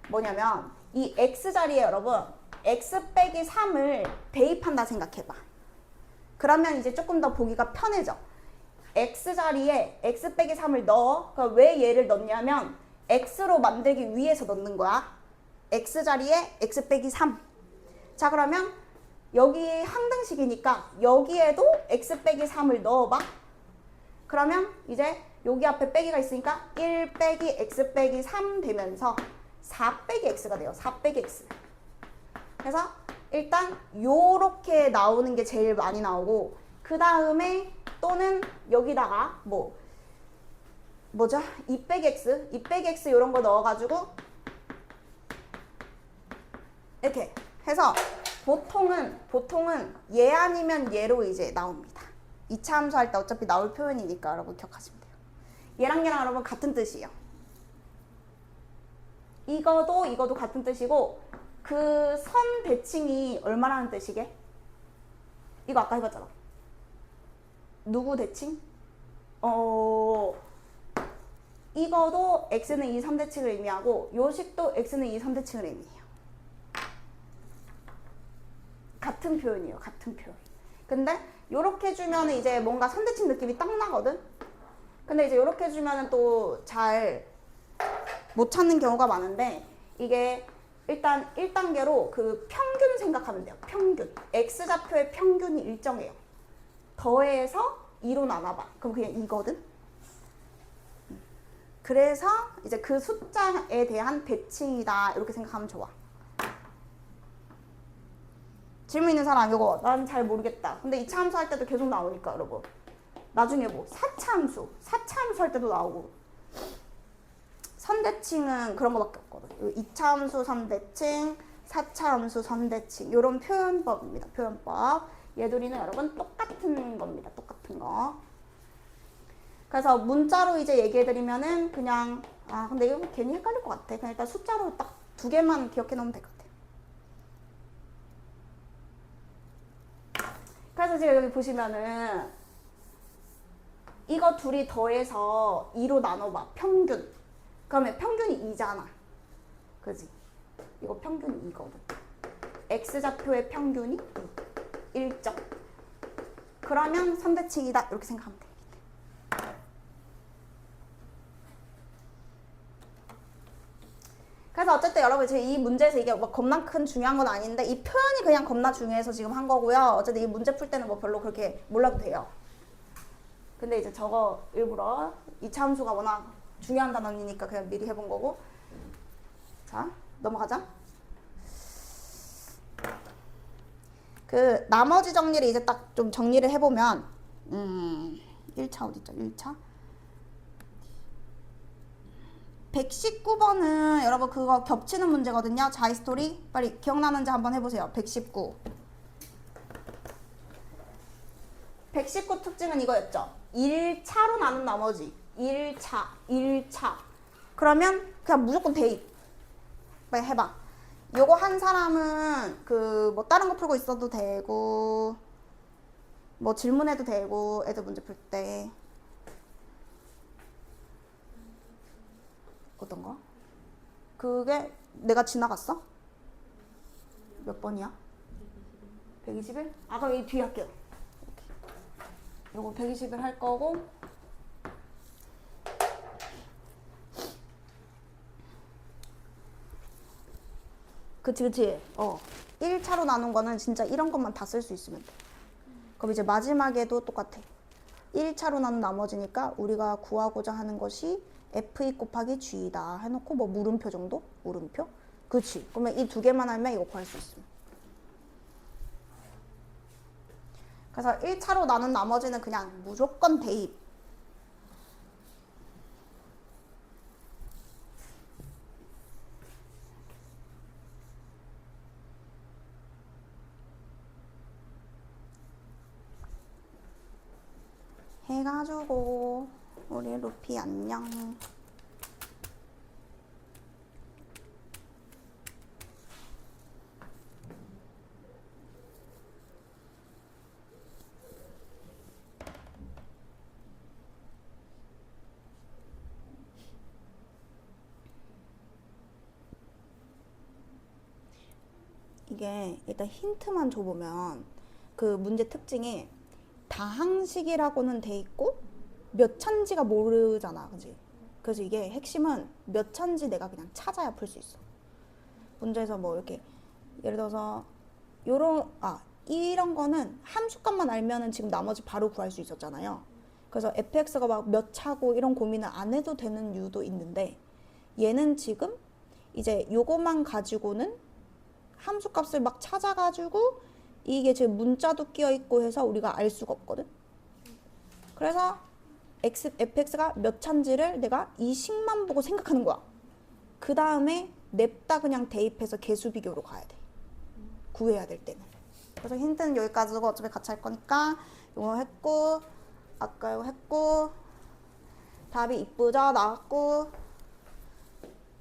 뭐냐면 이 x 자리에 여러분 x 빼기 3을 대입한다 생각해봐. 그러면 이제 조금 더 보기가 편해져. x 자리에 x 빼기 3을 넣어. 그러니까 왜 얘를 넣냐면 x로 만들기 위해서 넣는 거야. x 자리에 x 빼기 3. 자, 그러면 여기 항등식이니까 여기에도 x 빼기 3을 넣어봐. 그러면 이제 여기 앞에 빼기가 있으니까 1 빼기 x 빼기 3 되면서 4 빼기 x가 돼요. 4 빼기 x. 그래서 일단 요렇게 나오는 게 제일 많이 나오고, 그 다음에 또는 여기다가 뭐죠? 2 빼기 x 이런 거 넣어가지고 이렇게 해서 보통은 얘 아니면 얘로 이제 나옵니다. 2차 함수 할 때 어차피 나올 표현이니까 여러분 기억하시면 돼요. 얘랑 여러분 같은 뜻이에요. 이거도 같은 뜻이고, 그 선 대칭이 얼마라는 뜻이게? 이거 아까 해봤잖아. 누구 대칭? 이거도 x는 2, 3대칭을 의미하고 요식도 x는 2, 3대칭을 의미해요. 같은 표현이에요. 같은 표현. 근데 요렇게 주면 이제 뭔가 선대칭 느낌이 딱 나거든? 근데 이제 요렇게 주면 또 잘 못 찾는 경우가 많은데, 이게 일단 1단계로 그 평균 생각하면 돼요. 평균. x좌표의 평균이 일정해요. 더해서 2로 나눠봐. 그럼 그냥 2거든? 그래서 이제 그 숫자에 대한 대칭이다. 이렇게 생각하면 좋아. 질문 있는 사람 이거 난 잘 모르겠다. 근데 2차 함수 할 때도 계속 나오니까 여러분. 나중에 뭐 4차 함수 할 때도 나오고. 선대칭은 그런 거밖에 없거든. 2차 함수 선대칭, 4차 함수 선대칭. 이런 표현법입니다. 표현법. 얘들이는 여러분 똑같은 겁니다. 똑같은 거. 그래서 문자로 이제 얘기해드리면은 그냥 근데 이거 괜히 헷갈릴 것 같아. 그냥 일단 숫자로 딱 2개만 기억해 놓으면 될 것 같아요. 그래서 지금 여기 보시면은 이거 둘이 더해서 2로 나눠봐. 평균. 그러면 평균이 2잖아. 그지? 이거 평균이 2거든. x좌표의 평균이 1점. 그러면 선대칭이다. 이렇게 생각하면 돼. 어쨌든 여러분 지금 이 문제에서 이게 뭐 겁나 큰 중요한 건 아닌데 이 표현이 그냥 겁나 중요해서 지금 한 거고요. 어쨌든 이 문제 풀 때는 뭐 별로 그렇게 몰라도 돼요. 근데 이제 저거 일부러 이차 함수가 워낙 중요한 단원이니까 그냥 미리 해본 거고. 자, 넘어가자. 그 나머지 정리를 이제 딱 좀 정리를 해보면 1차 어딨죠? 1차 119번은 여러분 그거 겹치는 문제거든요. 자이스토리 빨리 기억나는지 한번 해보세요. 119 특징은 이거였죠. 1차로 나눈 나머지 1차 그러면 그냥 무조건 대입 빨리 해봐. 요거 한 사람은 그 뭐 다른 거 풀고 있어도 되고 뭐 질문해도 되고 애들 문제 풀 때 어떤 거? 그게 내가 지나갔어? 몇 번이야? 121? 아 그럼 이 뒤에 할게요. 요거 121 할 거고 그치 1차로 나눈 거는 진짜 이런 것만 다 쓸 수 있으면 돼. 그럼 이제 마지막에도 똑같아. 1차로 나눈 나머지니까 우리가 구하고자 하는 것이 F2 곱하기 G다 해놓고 뭐 물음표 정도? 물음표? 그치. 그러면 이 두 개만 알면 이거 구할 수 있음. 그래서 1차로 나눈 나머지는 그냥 무조건 대입. 해가지고 우리 루피 안녕. 이게 일단 힌트만 줘보면 그 문제 특징이 다항식이라고는 돼 있고 몇 찬지가 모르잖아, 그지? 그래서 이게 핵심은 몇 찬지 내가 그냥 찾아야 풀 수 있어. 문제에서 뭐 이렇게 예를 들어서 이런 거는 함수값만 알면은 지금 나머지 바로 구할 수 있었잖아요. 그래서 fx가 막 몇 차고 이런 고민을 안 해도 되는 이유도 있는데 얘는 지금 이제 요것만 가지고는 함수값을 막 찾아가지고 이게 지금 문자도 끼어 있고 해서 우리가 알 수가 없거든. 그래서 fx가 몇 차인지를 내가 이 식만 보고 생각하는 거야. 그 다음에 냅다 그냥 대입해서 개수 비교로 가야 돼. 구해야 될 때는. 그래서 힌트는 여기까지고 어차피 같이 할 거니까 이거 했고 아까 이거 했고 답이 이쁘죠? 나왔고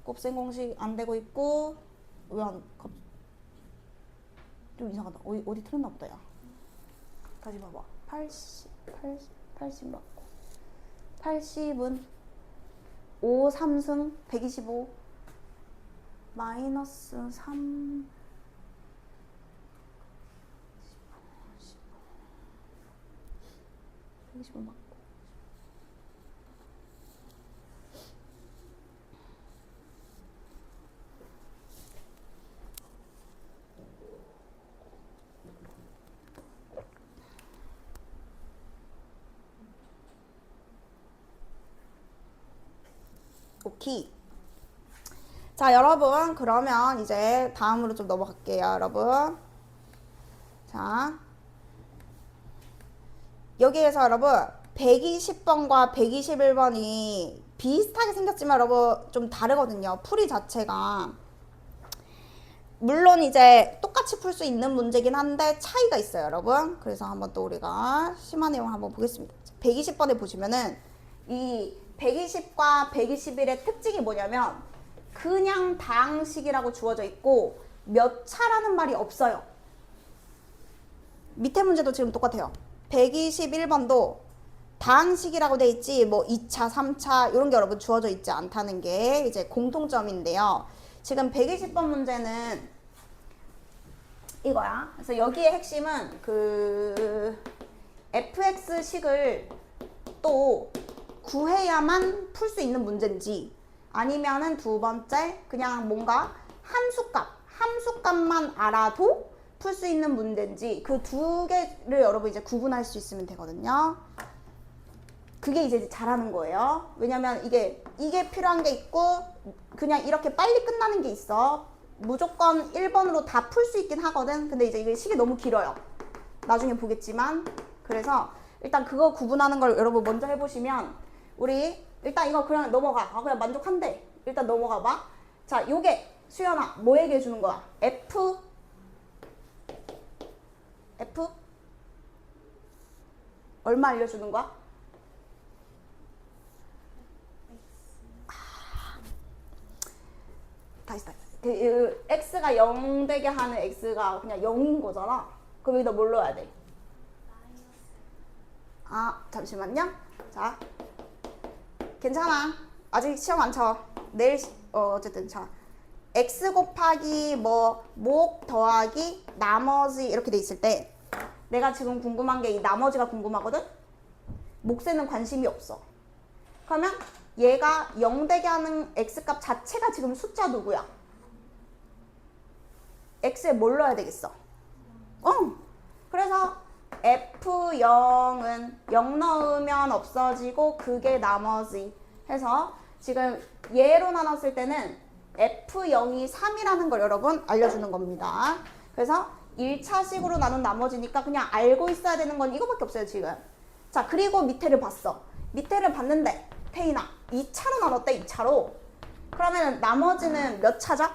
곱셈 공식 안 되고 있고 왜 안 좀 이상하다. 어디 틀렸나 보다 야. 다시 봐봐. 80 맞고 80은 5 3승 125 마이너스 3 125 맞고 오케이. 자 여러분 그러면 이제 다음으로 좀 넘어갈게요 여러분. 자 여기에서 여러분 120번과 121번이 비슷하게 생겼지만 여러분 좀 다르거든요. 풀이 자체가 물론 이제 똑같이 풀 수 있는 문제긴 한데 차이가 있어요 여러분. 그래서 한번 또 우리가 심화 내용 한번 보겠습니다. 120번에 보시면은 이 120과 121의 특징이 뭐냐면 그냥 다항식이라고 주어져 있고 몇 차라는 말이 없어요. 밑에 문제도 지금 똑같아요. 121번도 다항식이라고 돼 있지 뭐 2차, 3차 이런 게 여러분 주어져 있지 않다는 게 이제 공통점인데요. 지금 120번 문제는 이거야. 그래서 여기의 핵심은 그 fx식을 또 구해야만 풀 수 있는 문제인지 아니면은 두 번째 그냥 뭔가 함수값만 알아도 풀 수 있는 문제인지 그 두 개를 여러분 이제 구분할 수 있으면 되거든요. 그게 이제 잘하는 거예요. 왜냐면 이게 필요한 게 있고 그냥 이렇게 빨리 끝나는 게 있어. 무조건 1번으로 다 풀 수 있긴 하거든. 근데 이제 이게 시간이 너무 길어요. 나중에 보겠지만. 그래서 일단 그거 구분하는 걸 여러분 먼저 해보시면 우리 일단 이거 그냥 넘어가. 그냥 만족한대. 일단 넘어가 봐. 자, 요게 수연아 뭐 얘기해 주는 거야? F 얼마 알려주는 거야? 다시. 그 x가 0 되게 하는 x가 그냥 0인 거잖아. 그럼 여기다 뭘 넣어야 돼? 잠시만요. 자, 괜찮아. 아직 시험 안 쳐. 내일 어쨌든 자, x 곱하기 목 더하기 나머지 이렇게 돼 있을 때 내가 지금 궁금한 게 이 나머지가 궁금하거든? 몫에는 관심이 없어. 그러면 얘가 0 되게 하는 x값 자체가 지금 숫자 누구야? x에 뭘 넣어야 되겠어? 그래서 F0은 0 넣으면 없어지고 그게 나머지 해서 지금 얘로 나눴을 때는 F0이 3이라는 걸 여러분 알려주는 겁니다. 그래서 1차식으로 나눈 나머지니까 그냥 알고 있어야 되는 건 이거밖에 없어요 지금. 자, 그리고 밑에를 봤어. 밑에를 봤는데 태인아 2차로 나눴대. 2차로. 그러면 나머지는 몇 차죠?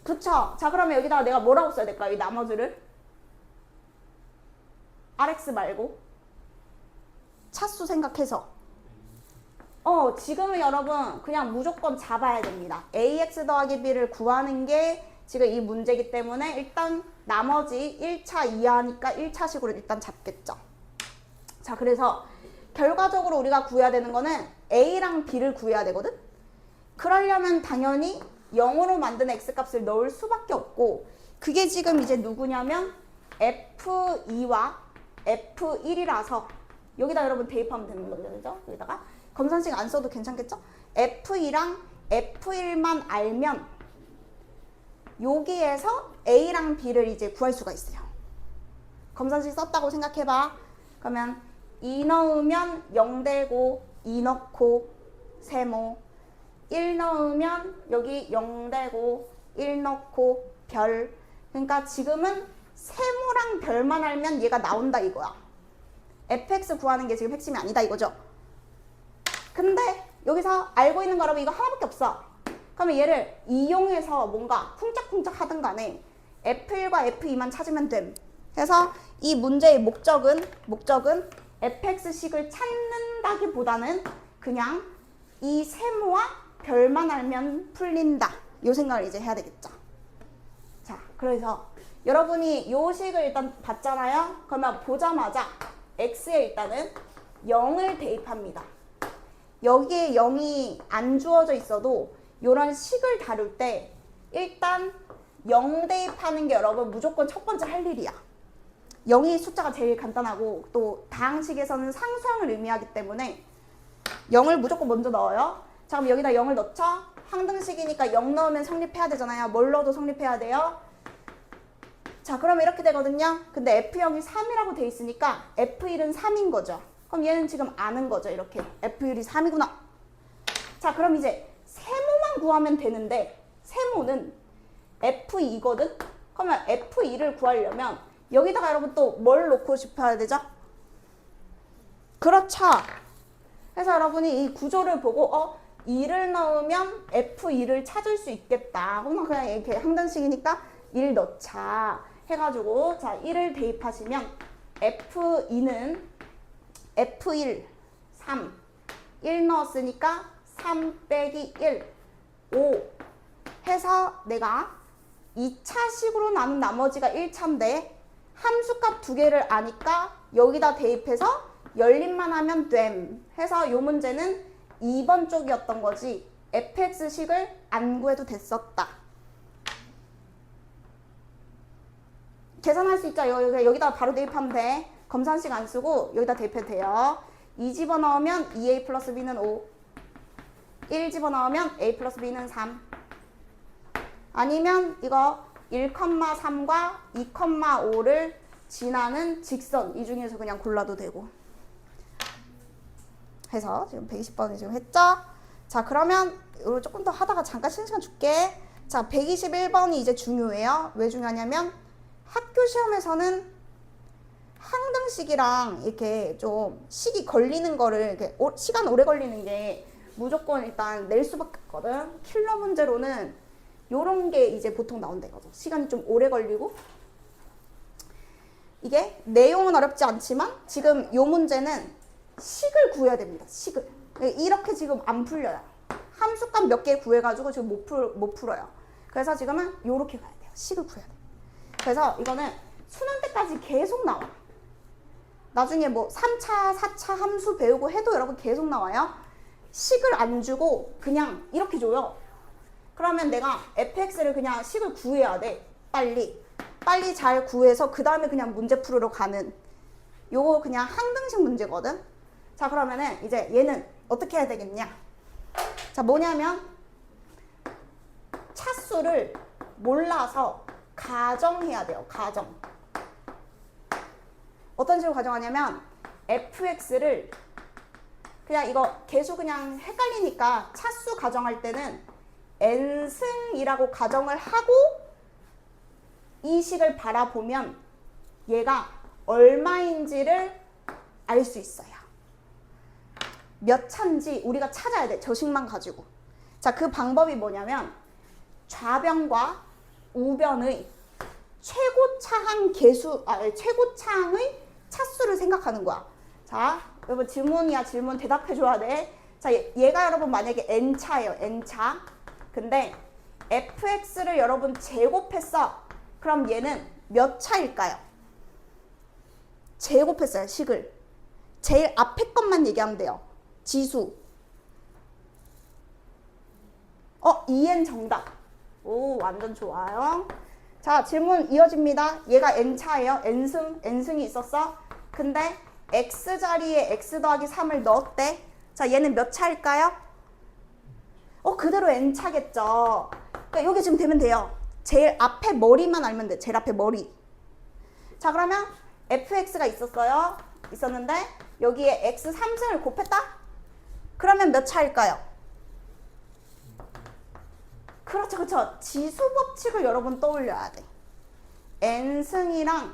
그쵸? 자, 그러면 여기다가 내가 뭐라고 써야 될까요? 이 나머지를? RX 말고 차수 생각해서 지금은 여러분 그냥 무조건 잡아야 됩니다. AX 더하기 B를 구하는 게 지금 이 문제이기 때문에 일단 나머지 1차 이하니까 1차식으로 일단 잡겠죠. 자, 그래서 결과적으로 우리가 구해야 되는 거는 A랑 B를 구해야 되거든? 그러려면 당연히 0으로 만든 X값을 넣을 수밖에 없고 그게 지금 이제 누구냐면 F2와 F1이라서 여기다 여러분 대입하면 되는 거죠. 그죠? 여기다가 검산식 안 써도 괜찮겠죠? F2랑 F1만 알면 여기에서 A랑 B를 이제 구할 수가 있어요. 검산식 썼다고 생각해봐. 그러면 2 넣으면 0 되고 2 넣고 세모 1 넣으면 여기 0 되고 1 넣고 별. 그러니까 지금은 세모랑 별만 알면 얘가 나온다 이거야. fx 구하는 게 지금 핵심이 아니다 이거죠. 근데 여기서 알고 있는 거라면 이거 하나밖에 없어. 그러면 얘를 이용해서 뭔가 쿵짝쿵짝 하든 간에 F1과 F2만 찾으면 됨. 그래서 이 문제의 목적은 fx식을 찾는다기보다는 그냥 이 세모와 별만 알면 풀린다. 요 생각을 이제 해야 되겠죠. 자, 그래서 여러분이 요 식을 일단 봤잖아요. 그러면 보자마자 x에 일단은 0을 대입합니다. 여기에 0이 안 주어져 있어도 이런 식을 다룰 때 일단 0 대입하는 게 여러분 무조건 첫 번째 할 일이야. 0이 숫자가 제일 간단하고 또 다항식에서는 상수항을 의미하기 때문에 0을 무조건 먼저 넣어요. 자, 그럼 여기다 0을 넣죠. 항등식이니까 0 넣으면 성립해야 되잖아요. 뭘 넣어도 성립해야 돼요. 자, 그러면 이렇게 되거든요. 근데 F0이 3이라고 돼 있으니까 F1은 3인 거죠. 그럼 얘는 지금 아는 거죠. 이렇게 F1이 3이구나. 자, 그럼 이제 세모만 구하면 되는데 세모는 F2거든? 그러면 F2를 구하려면 여기다가 여러분 또 뭘 놓고 싶어야 되죠? 그렇죠. 그래서 여러분이 이 구조를 보고 2를 넣으면 F2를 찾을 수 있겠다. 그냥 이렇게 항등식이니까 1 넣자 해가지고 자 1을 대입하시면 F2는 F1 3 1 넣었으니까 3 빼기 1 5 해서 내가 2차식으로 나눈 나머지가 1차인데 함수값 두 개를 아니까 여기다 대입해서 열림만 하면 됨 해서 요 문제는 2번 쪽이었던 거지 fx식을 안 구해도 됐었다. 계산할 수 있죠. 여기다 바로 대입하면 돼. 검산식 안 쓰고 여기다 대입해도 돼요. 2 집어넣으면 2a 플러스 b는 5 1 집어넣으면 a 플러스 b는 3. 아니면 이거 1,3과 2,5를 지나는 직선 이 중에서 그냥 골라도 되고. 해서 지금 120번을 지금 했죠? 자, 그러면 이거 조금 더 하다가 잠깐 쉬는 시간 줄게. 자, 121번이 이제 중요해요. 왜 중요하냐면 학교 시험에서는 항등식이랑 이렇게 좀 식이 걸리는 거를 이렇게 시간 오래 걸리는 게 무조건 일단 낼 수밖에 없거든. 킬러 문제로는 요런 게 이제 보통 나온다 이거죠. 시간이 좀 오래 걸리고. 이게 내용은 어렵지 않지만 지금 요 문제는 식을 구해야 됩니다. 식을. 이렇게 지금 안 풀려요. 함수값 몇 개 구해가지고 지금 못 풀어요. 그래서 지금은 요렇게 가야 돼요. 식을 구해야 돼요. 그래서 이거는 수능 때까지 계속 나와. 나중에 뭐 3차, 4차 함수 배우고 해도 여러분 계속 나와요. 식을 안 주고 그냥 이렇게 줘요. 그러면 내가 fx를 그냥 식을 구해야 돼. 빨리 잘 구해서 그 다음에 그냥 문제 풀으러 가는 요거 그냥 항등식 문제거든. 자, 그러면은 이제 얘는 어떻게 해야 되겠냐. 자, 뭐냐면 차수를 몰라서 가정해야 돼요. 가정. 어떤 식으로 가정하냐면 fx를 그냥 이거 계수 그냥 헷갈리니까 차수 가정할 때는 n승이라고 가정을 하고 이 식을 바라보면 얘가 얼마인지를 알 수 있어요. 몇 차인지 우리가 찾아야 돼. 저 식만 가지고. 자, 그 방법이 뭐냐면 좌변과 우변의 최고차항의 차수를 생각하는 거야. 자, 여러분 질문이야. 질문 대답해줘야 돼. 자, 얘가 여러분 만약에 n차예요. n차. 근데 fx를 여러분 제곱했어. 그럼 얘는 몇 차일까요? 제곱했어요. 식을. 제일 앞에 것만 얘기하면 돼요. 지수. 2n 정답. 오, 완전 좋아요. 자, 질문 이어집니다. 얘가 n차예요. n승이 있었어. 근데 x자리에 x 더하기 3을 넣었대. 자, 얘는 몇 차일까요? 그대로 n차겠죠. 그러니까 여기 지금 되면 돼요. 제일 앞에 머리만 알면 돼. 제일 앞에 머리. 자, 그러면 fx가 있었는데 여기에 x 3승을 곱했다? 그러면 몇 차일까요? 그렇죠. 지수 법칙을 여러분 떠올려야 돼. n승이랑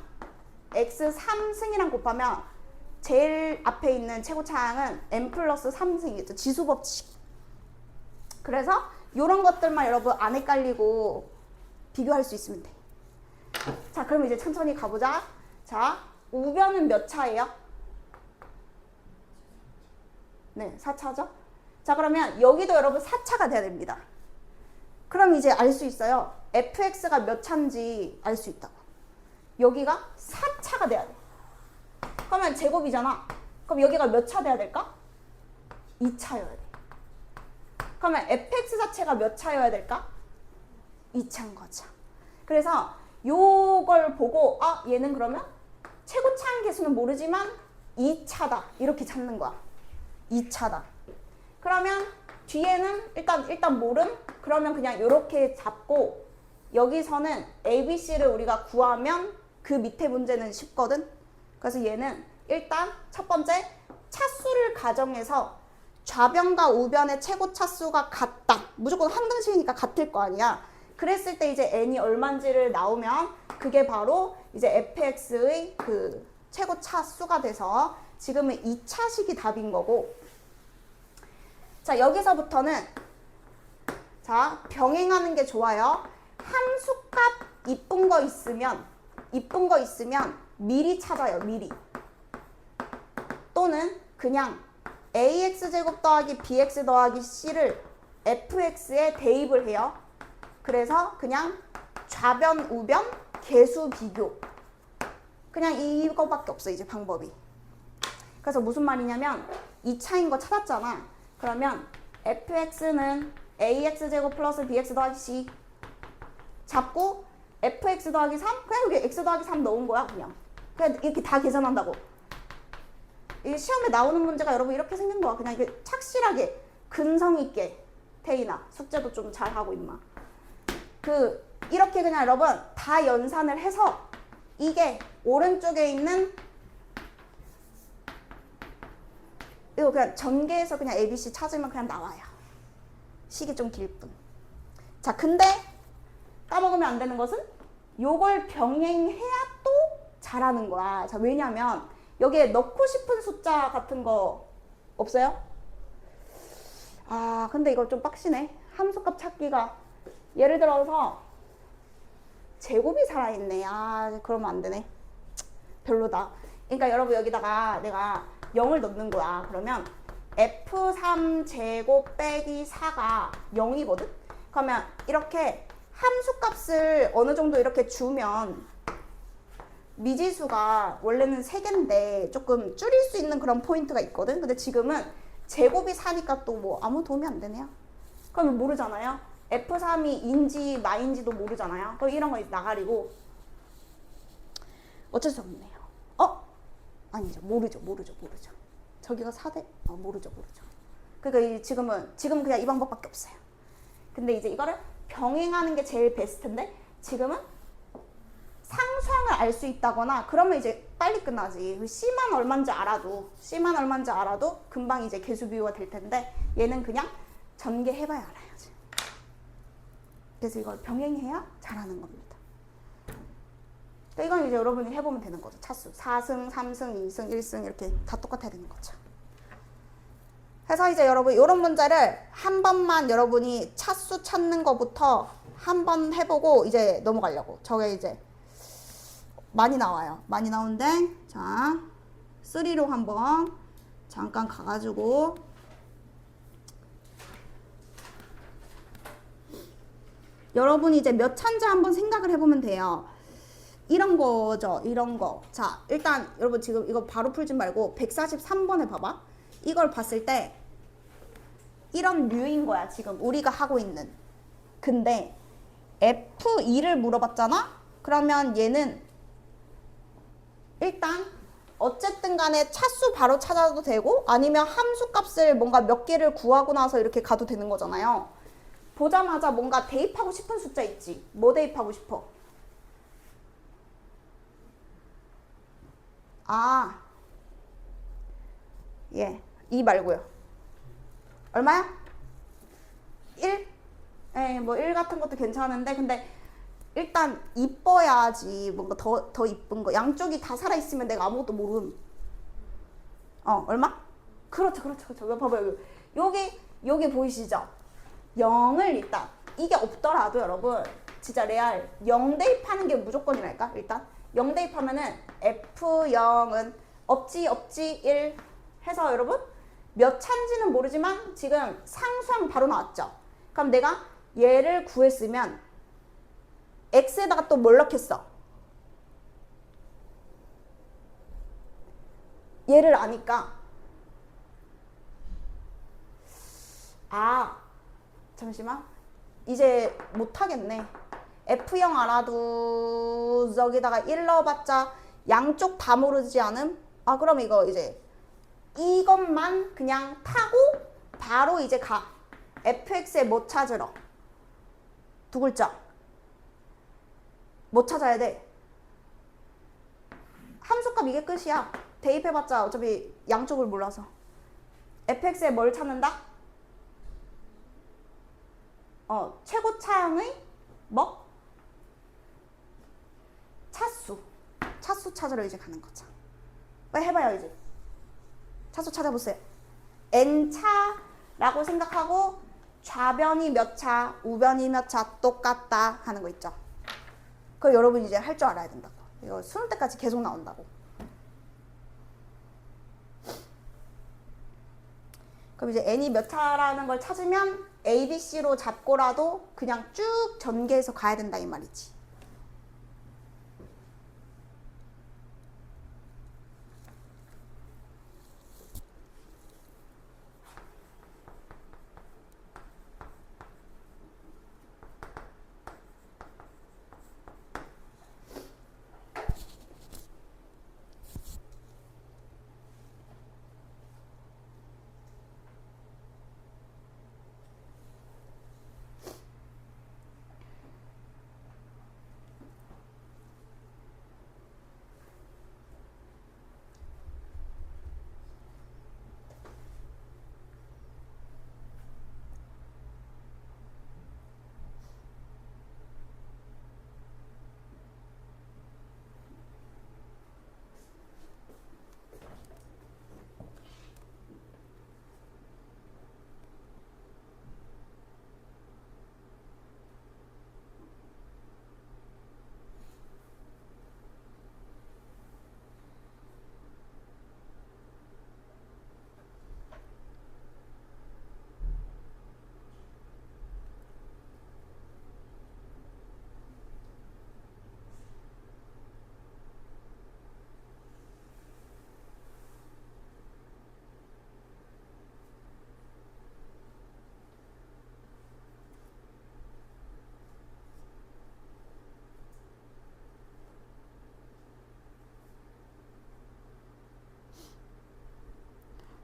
x 3승이랑 곱하면 제일 앞에 있는 최고차항은 n 플러스 3승이겠죠. 지수 법칙. 그래서 이런 것들만 여러분 안 헷갈리고 비교할 수 있으면 돼. 자, 그럼 이제 천천히 가보자. 자, 우변은 몇 차예요? 네, 4차죠. 자, 그러면 여기도 여러분 4차가 돼야 됩니다. 그럼 이제 알 수 있어요. fx가 몇 차인지 알 수 있다고. 여기가 4차가 돼야 돼. 그러면 제곱이잖아. 그럼 여기가 몇 차 돼야 될까? 2차여야 돼. 그러면 fx 자체가 몇 차여야 될까? 2차인 거죠. 그래서 요걸 보고 얘는 그러면 최고차항 개수는 모르지만 2차다. 이렇게 찾는 거야. 2차다. 그러면 뒤에는 일단 모름? 그러면 그냥 이렇게 잡고 여기서는 ABC를 우리가 구하면 그 밑에 문제는 쉽거든. 그래서 얘는 일단 첫 번째 차수를 가정해서 좌변과 우변의 최고 차수가 같다. 무조건 항등식이니까 같을 거 아니야. 그랬을 때 이제 n이 얼마인지를 나오면 그게 바로 이제 fx의 그 최고 차수가 돼서 지금은 2차식이 답인 거고. 자, 여기서부터는 자, 병행하는 게 좋아요. 함수값 이쁜 거 있으면 미리 찾아요. 미리. 또는 그냥 ax제곱 더하기 bx 더하기 c를 fx에 대입을 해요. 그래서 그냥 좌변, 우변, 개수 비교. 그냥 이거밖에 없어, 이제 방법이. 그래서 무슨 말이냐면 2차인 거 찾았잖아. 그러면 fx는 ax제곱 플러스 bx 더하기 c 잡고 fx 더하기 3? 그냥 여기 x 더하기 3 넣은 거야. 그냥 이렇게 다 계산한다고. 이 시험에 나오는 문제가 여러분 이렇게 생긴 거야. 그냥 이렇게 착실하게 근성 있게 태인아 숙제도 좀 잘하고 임마. 이렇게 그냥 여러분 다 연산을 해서 이게 오른쪽에 있는 이거 그냥 전개해서 그냥 ABC 찾으면 그냥 나와요. 식이 좀 길 뿐. 자, 근데 까먹으면 안 되는 것은 요걸 병행해야 또 잘하는 거야. 자, 왜냐면 여기에 넣고 싶은 숫자 같은 거 없어요? 아, 근데 이거 좀 빡시네. 함수값 찾기가. 예를 들어서 제곱이 살아있네. 아, 그러면 안 되네. 별로다. 그러니까 여러분 여기다가 내가 0을 넣는 거야. 그러면 F3 제곱 빼기 4가 0이거든? 그러면 이렇게 함수값을 어느 정도 이렇게 주면 미지수가 원래는 3개인데 조금 줄일 수 있는 그런 포인트가 있거든? 근데 지금은 제곱이 4니까 또 뭐 아무 도움이 안 되네요. 그러면 모르잖아요? F3이 인지 마인지도 모르잖아요? 그럼 이런 거 나가리고 어쩔 수 없네요. 아니죠. 모르죠. 저기가 4대? 모르죠. 그러니까 지금은 그냥 이 방법밖에 없어요. 근데 이제 이거를 병행하는 게 제일 베스트인데 지금은 상수항을 알 수 있다거나 그러면 이제 빨리 끝나지. C만 얼마인지 알아도 금방 이제 계수 비교가 될 텐데 얘는 그냥 전개해봐야 알아야지. 그래서 이걸 병행해야 잘하는 겁니다. 그러니까 이건 이제 여러분이 해보면 되는 거죠. 차수 4승, 3승, 2승, 1승 이렇게 다 똑같아야 되는 거죠. 그래서 이제 여러분 이런 문제를 한 번만 여러분이 차수 찾는 거부터 한 번 해보고 이제 넘어가려고. 저게 이제 많이 나와요. 많이 나오는데 자 3로 한번 잠깐 가가지고 여러분이 이제 몇 차인지 한번 생각을 해보면 돼요. 이런 거죠. 이런 거. 자, 일단 여러분 지금 이거 바로 풀지 말고 143번에 봐봐. 이걸 봤을 때 이런 류인 거야. 지금 우리가 하고 있는. 근데 F2를 물어봤잖아? 그러면 얘는 일단 어쨌든 간에 차수 바로 찾아도 되고 아니면 함수 값을 뭔가 몇 개를 구하고 나서 이렇게 가도 되는 거잖아요. 보자마자 뭔가 대입하고 싶은 숫자 있지. 뭐 대입하고 싶어? 예, 2 말고요. 얼마야? 1? 예, 뭐 1 같은 것도 괜찮은데 근데 일단 이뻐야지. 뭔가 더 이쁜 거. 양쪽이 다 살아있으면 내가 아무것도 모름. 얼마? 그렇죠. 봐봐요. 여기 보이시죠? 0을 일단 이게 없더라도 여러분 진짜 레알 0 대입하는 게 무조건이랄까? 일단 0 대입하면은 F0은 없지 1 해서 여러분 몇 차인지는 모르지만 지금 상수항 바로 나왔죠? 그럼 내가 얘를 구했으면 X에다가 또 뭘 넣겠어? 얘를 아니까 잠시만 이제 못하겠네. F0 알아도 저기다가 1 넣어봤자 양쪽 다 모르지 않음? 그럼 이거 이제 이것만 그냥 타고 바로 이제 가. fx에 뭐 찾으러? 두 글자. 뭐 찾아야 돼? 함수값 이게 끝이야. 대입해봤자 어차피 양쪽을 몰라서. fx에 뭘 찾는다? 최고차항의 뭐? 차수 찾으러 이제 가는 거죠. 빨리 해봐요 이제. 차수 찾아보세요. n차라고 생각하고 좌변이 몇 차, 우변이 몇 차 똑같다 하는 거 있죠. 그거 여러분 이제 할 줄 알아야 된다고. 이거 수능 때까지 계속 나온다고. 그럼 이제 n이 몇 차라는 걸 찾으면 A, B, C로 잡고라도 그냥 쭉 전개해서 가야 된다 이 말이지.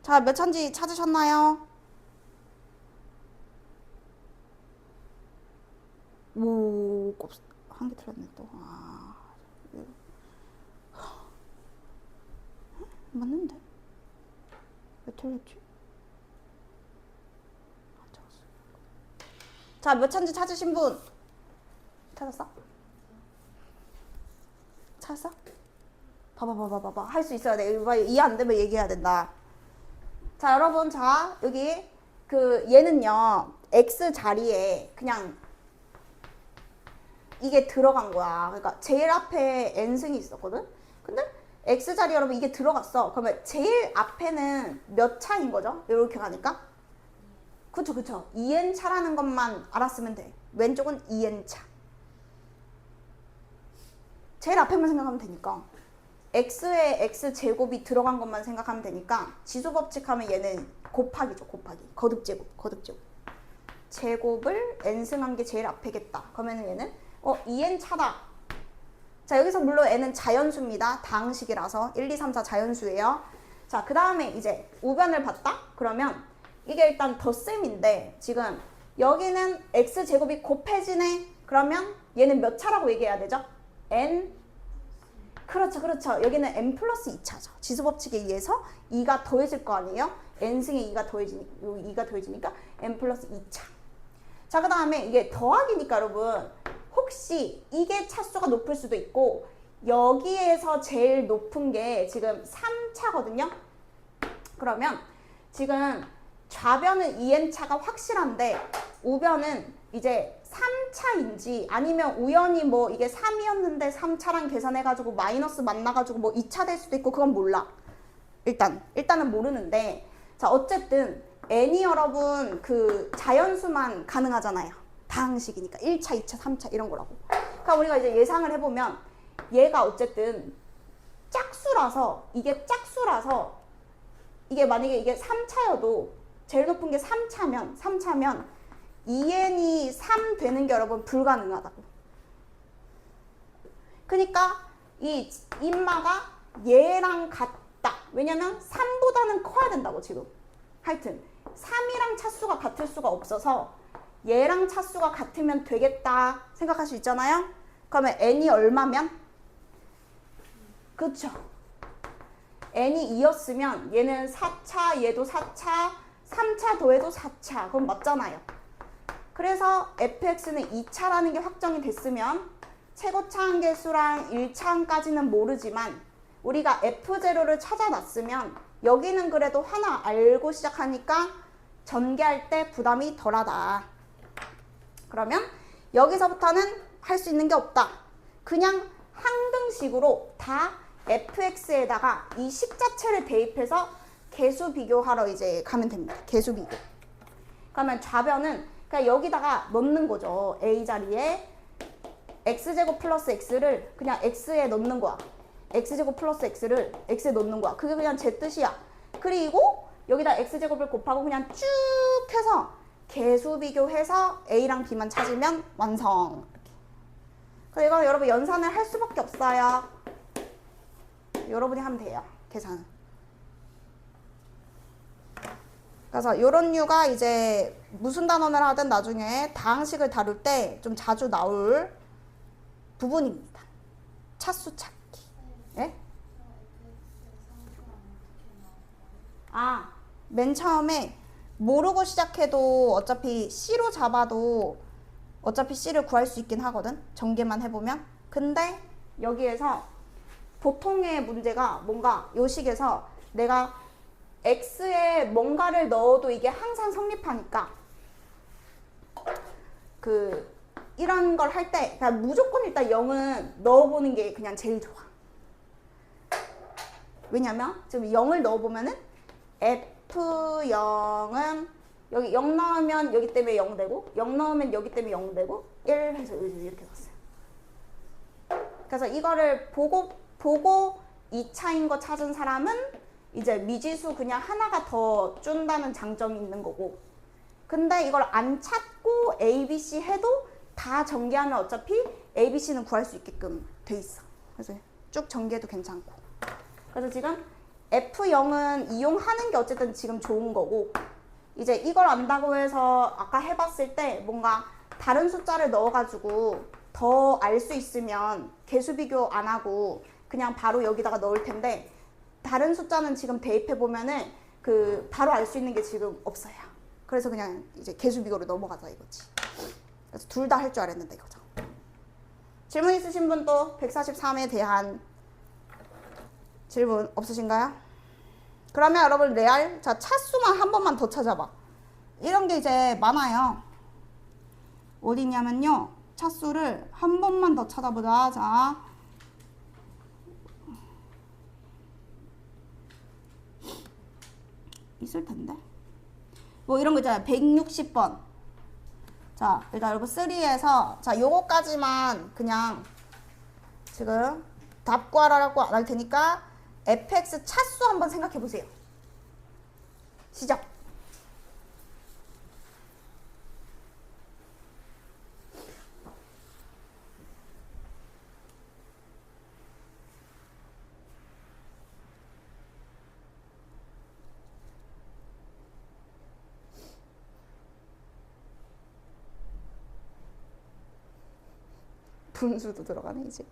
자, 몇 차인지 찾으셨나요? 오, 한 개 틀렸네 또. 아, 맞는데? 왜 틀렸지? 자, 몇 차인지 찾으신 분? 찾았어? 찾았어? 봐봐. 할 수 있어야 돼. 이해 안 되면 얘기해야 된다. 자, 여러분, 자, 여기, 얘는요, x 자리에 그냥 이게 들어간 거야. 그러니까 제일 앞에 n승이 있었거든? 근데 x 자리 여러분 이게 들어갔어. 그러면 제일 앞에는 몇 차인 거죠? 이렇게 가니까? 그쵸. 2n 차라는 것만 알았으면 돼. 왼쪽은 2n 차. 제일 앞에만 생각하면 되니까. x에 x제곱이 들어간 것만 생각하면 되니까 지수법칙 하면 얘는 곱하기죠. 곱하기. 거듭제곱. 제곱을 n승한 게 제일 앞에겠다. 그러면 얘는 2n 차다. 자, 여기서 물론 n은 자연수입니다. 다항식이라서 1, 2, 3, 4 자연수예요. 자, 그 다음에 이제 우변을 봤다? 그러면 이게 일단 덧셈인데 지금 여기는 x제곱이 곱해지네. 그러면 얘는 몇 차라고 얘기해야 되죠? n. 그렇죠. 여기는 n 플러스 2차죠. 지수법칙에 의해서 2가 더해질 거 아니에요? n승에 2가 더해지니까 n 플러스 2차. 자, 그 다음에 이게 더하기니까 여러분 혹시 이게 차수가 높을 수도 있고 여기에서 제일 높은 게 지금 3차거든요. 그러면 지금 좌변은 2n차가 확실한데 우변은 이제 3차인지 아니면 우연히 뭐 이게 3이었는데 3차랑 계산해가지고 마이너스 만나가지고 뭐 2차 될 수도 있고 그건 몰라. 일단은 모르는데 자, 어쨌든 n이 여러분 그 자연수만 가능하잖아요. 다항식이니까 1차, 2차, 3차 이런 거라고. 그러니까 우리가 이제 예상을 해보면 얘가 어쨌든 짝수라서 이게 만약에 이게 3차여도 제일 높은 게 3차면 2n이 3 되는 게 여러분 불가능하다고. 그러니까 이 인마가 얘랑 같다. 왜냐면 3보다는 커야 된다고 지금. 하여튼 3이랑 차수가 같을 수가 없어서 얘랑 차수가 같으면 되겠다 생각할 수 있잖아요. 그러면 n이 얼마면? 그쵸. n이 2였으면 얘는 4차, 얘도 4차, 3차 더해도 4차. 그럼 맞잖아요. 그래서 fx는 2차라는 게 확정이 됐으면 최고차항계수랑 1차항까지는 모르지만 우리가 f0를 찾아놨으면 여기는 그래도 하나 알고 시작하니까 전개할 때 부담이 덜하다. 그러면 여기서부터는 할 수 있는 게 없다. 그냥 항등식으로 다 fx에다가 이 식 자체를 대입해서 개수 비교하러 이제 가면 됩니다. 개수 비교. 그러면 좌변은 그냥 여기다가 넣는 거죠. a 자리에 x제곱 플러스 x를 그냥 x에 넣는 거야. x제곱 플러스 x를 x에 넣는 거야. 그게 그냥 제 뜻이야. 그리고 여기다 x제곱을 곱하고 그냥 쭉 해서 개수 비교해서 a랑 b만 찾으면 완성. 그래서 이건 여러분 연산을 할 수밖에 없어요. 여러분이 하면 돼요. 계산은. 그래서 이런 류가 이제 무슨 단원을 하든 나중에 다항식을 다룰 때 좀 자주 나올 부분입니다. 차수 찾기. 예? 맨 처음에 모르고 시작해도 어차피 C로 잡아도 어차피 C를 구할 수 있긴 하거든. 전개만 해보면. 근데 여기에서 보통의 문제가 뭔가 요 식에서 내가 X에 뭔가를 넣어도 이게 항상 성립하니까 이런 걸 할 때 그냥 무조건 일단 0은 넣어보는 게 그냥 제일 좋아. 왜냐면 지금 0을 넣어보면은 F0은 여기 0 넣으면 여기 때문에 0 되고 0 넣으면 여기 때문에 0 되고 1 해서 이렇게 썼어요. 그래서 이거를 보고 2차인 거 찾은 사람은 이제 미지수 그냥 하나가 더 준다는 장점이 있는 거고, 근데 이걸 안 찾고 ABC 해도 다 전개하면 어차피 ABC는 구할 수 있게끔 돼 있어. 그래서 쭉 전개해도 괜찮고. 그래서 지금 F0은 이용하는 게 어쨌든 지금 좋은 거고 이제 이걸 안다고 해서 아까 해봤을 때 뭔가 다른 숫자를 넣어가지고 더 알 수 있으면 개수 비교 안 하고 그냥 바로 여기다가 넣을 텐데 다른 숫자는 지금 대입해 보면은 그 바로 알 수 있는 게 지금 없어요. 그래서 그냥 이제 개수 비교로 넘어가자 이거지. 그래서 둘 다 할 줄 알았는데 이거죠. 질문 있으신 분 또 143에 대한 질문 없으신가요? 그러면 여러분 레알 자 차수만 한 번만 더 찾아봐. 이런 게 이제 많아요. 어디 있냐면요. 차수를 한 번만 더 찾아보자. 자 있을 텐데. 뭐 이런 거 있잖아요. 160번. 자, 일단 여러분 3에서 자, 요거까지만 그냥 지금 답 구하라고 안 할 테니까 fx 차수 한번 생각해 보세요. 시작. 분수도 들어가네 이제.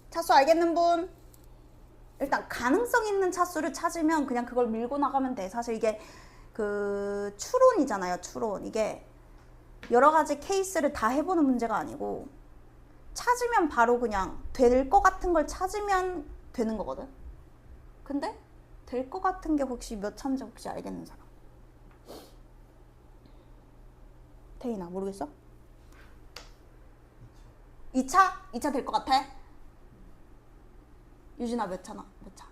차수 알겠는 분? 일단 가능성 있는 차수를 찾으면 그냥 그걸 밀고 나가면 돼. 사실 이게 그 추론이잖아요. 추론. 이게 여러 가지 케이스를 다 해보는 문제가 아니고 찾으면 바로 그냥 될 것 같은 걸 찾으면 되는 거거든. 근데 될 것 같은 게 혹시 몇 차인지 혹시 알겠는 사람? 태인아 모르겠어? 2차? 2차 될 것 같아? 유진아 몇 차나? 몇 차?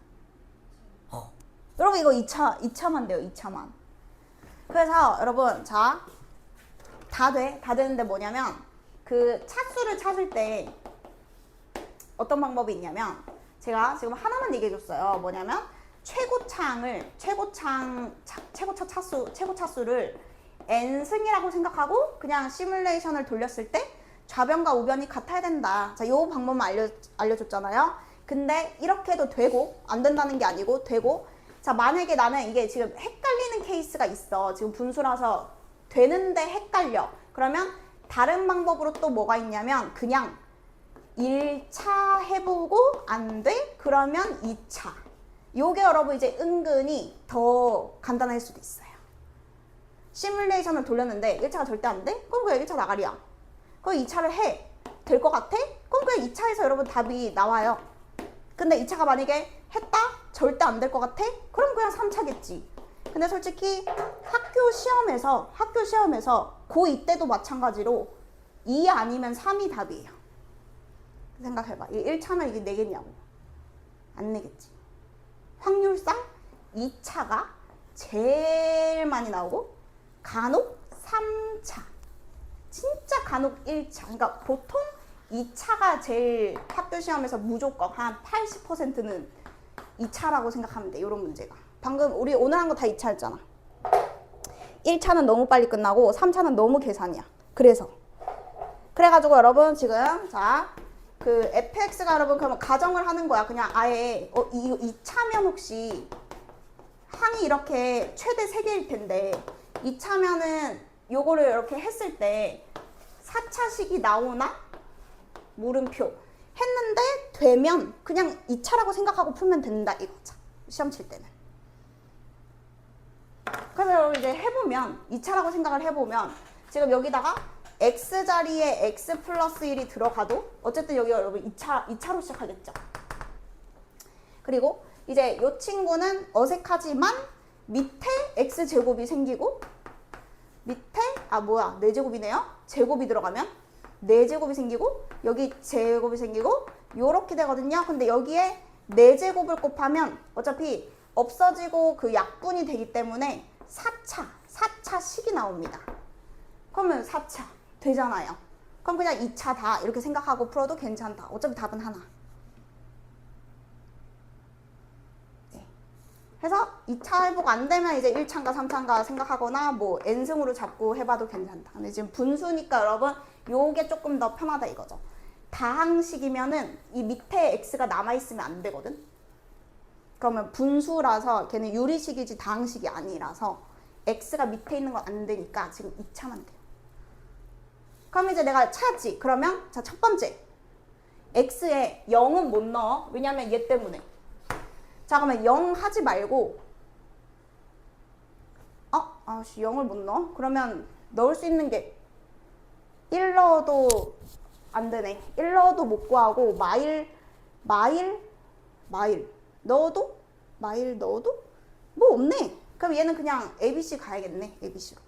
여러분 이거 2차만 돼요. 2차만. 그래서 여러분 자 다 돼. 다 되는데 뭐냐면 그 차수를 찾을 때 어떤 방법이 있냐면 제가 지금 하나만 얘기해 줬어요. 뭐냐면 최고차 차수를 n승이라고 생각하고 그냥 시뮬레이션을 돌렸을 때 좌변과 우변이 같아야 된다. 자, 요 방법만 알려줬잖아요. 근데 이렇게 해도 되고 안 된다는 게 아니고 되고 자 만약에 나는 이게 지금 헷갈리는 케이스가 있어. 지금 분수라서 되는데 헷갈려. 그러면 다른 방법으로 또 뭐가 있냐면 그냥 1차 해보고 안 돼? 그러면 2차. 요게 여러분 이제 은근히 더 간단할 수도 있어요. 시뮬레이션을 돌렸는데 1차가 절대 안 돼? 그럼 그냥 1차 나가리야. 그럼 2차를 해. 될 것 같아? 그럼 그냥 2차에서 여러분 답이 나와요. 근데 2차가 만약에 했다? 절대 안 될 것 같아? 그럼 그냥 3차겠지. 근데 솔직히 학교 시험에서 고2 때도 마찬가지로 2 아니면 3이 답이에요. 생각해봐. 1차면 이게 내겠냐고. 안 내겠지. 확률상 2차가 제일 많이 나오고 간혹 3차. 진짜 간혹 1차. 그러니까 보통 2차가 제일 학교 시험에서 무조건 한 80%는 2차라고 생각하면 돼. 이런 문제가. 방금 우리 오늘 한 거 다 2차 했잖아. 1차는 너무 빨리 끝나고 3차는 너무 계산이야. 그래가지고 여러분 지금 자 그 fx가 여러분 그러면 가정을 하는 거야. 그냥 아예 이거 2차면 혹시 항이 이렇게 최대 3개일 텐데 2차면은 요거를 이렇게 했을 때 4차식이 나오나? 물음표 했는데 되면 그냥 2차라고 생각하고 풀면 된다 이거죠. 시험 칠 때는. 그래서 이제 해보면 2차라고 생각을 해보면 지금 여기다가 x자리에 x 플러스 1이 들어가도 어쨌든 여기 여러분 2차로 시작하겠죠. 그리고 이제 이 친구는 어색하지만 밑에 x제곱이 생기고 밑에 4제곱이네요. 제곱이 들어가면 4제곱이 생기고 여기 제곱이 생기고 요렇게 되거든요. 근데 여기에 4제곱을 곱하면 어차피 없어지고 그 약분이 되기 때문에 4차식이 나옵니다. 그러면 4차 되잖아요. 그럼 그냥 2차다 이렇게 생각하고 풀어도 괜찮다. 어차피 답은 하나. 네. 해서 2차 회복 안 되면 이제 1차인가 3차인가 생각하거나 뭐 n승으로 잡고 해봐도 괜찮다. 근데 지금 분수니까 여러분 요게 조금 더 편하다 이거죠. 다항식이면은 이 밑에 x가 남아있으면 안 되거든. 그러면 분수라서 걔는 유리식이지 다항식이 아니라서 x가 밑에 있는 건 안 되니까 지금 2차만 돼요. 그럼 이제 내가 차지. 그러면 자, 첫 번째 x에 0은 못 넣어. 왜냐면 얘 때문에. 자, 그러면 0 하지 말고 0을 못 넣어? 그러면 넣을 수 있는 게 1 넣어도 안 되네. 1 넣어도 못 구하고 마일 넣어도 뭐 없네. 그럼 얘는 그냥 ABC 가야겠네. ABC로.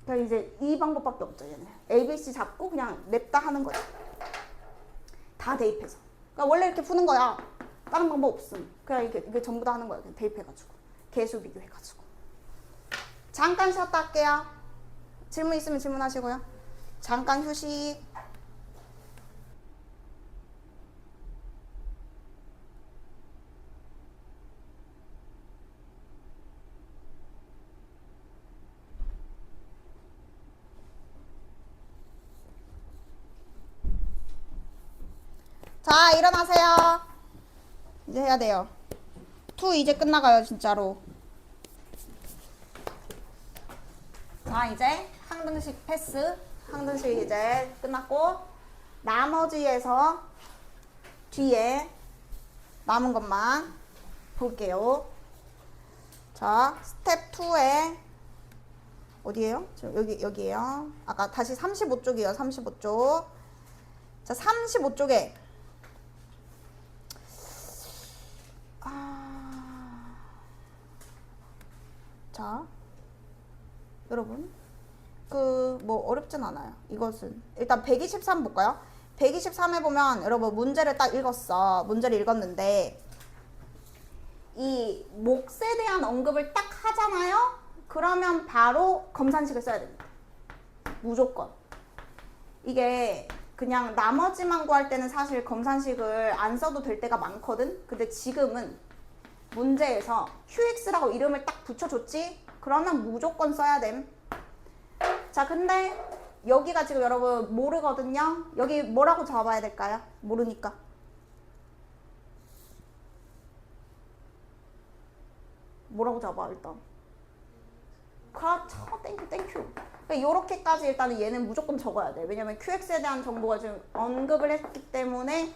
그러니까 이제 이 방법밖에 없죠. 얘는 ABC 잡고 그냥 냅다 하는 거야. 다 대입해서. 그러니까 원래 이렇게 푸는 거야. 다른 방법 없음. 그냥 이게 전부 다 하는 거야. 그냥 대입해가지고 개수 비교해가지고. 잠깐 쉬었다 할게요. 질문 있으면 질문하시고요. 잠깐 휴식. 자, 일어나세요. 이제 해야 돼요. 2 이제 끝나가요, 진짜로. 자, 이제 항등식 패스. 항등식 이제 끝났고 나머지에서 뒤에 남은 것만 볼게요. 자, 스텝 2에 어디에요? 여기에요. 아까 다시 35쪽이에요. 35쪽. 자, 35쪽에 자, 여러분 뭐 어렵진 않아요. 이것은 일단 123 볼까요? 123에 보면 여러분 문제를 딱 읽었어. 문제를 읽었는데 이 몫에 대한 언급을 딱 하잖아요. 그러면 바로 검산식을 써야 됩니다. 무조건. 이게 그냥 나머지만 구할 때는 사실 검산식을 안 써도 될 때가 많거든. 근데 지금은 문제에서 QX라고 이름을 딱 붙여줬지? 그러면 무조건 써야 됨. 자, 근데 여기가 지금 여러분 모르거든요. 여기 뭐라고 잡아야 될까요? 모르니까. 뭐라고 잡아 일단. 그렇죠. 땡큐. 그러니까 요렇게까지 일단은 얘는 무조건 적어야 돼. 왜냐면 QX에 대한 정보가 지금 언급을 했기 때문에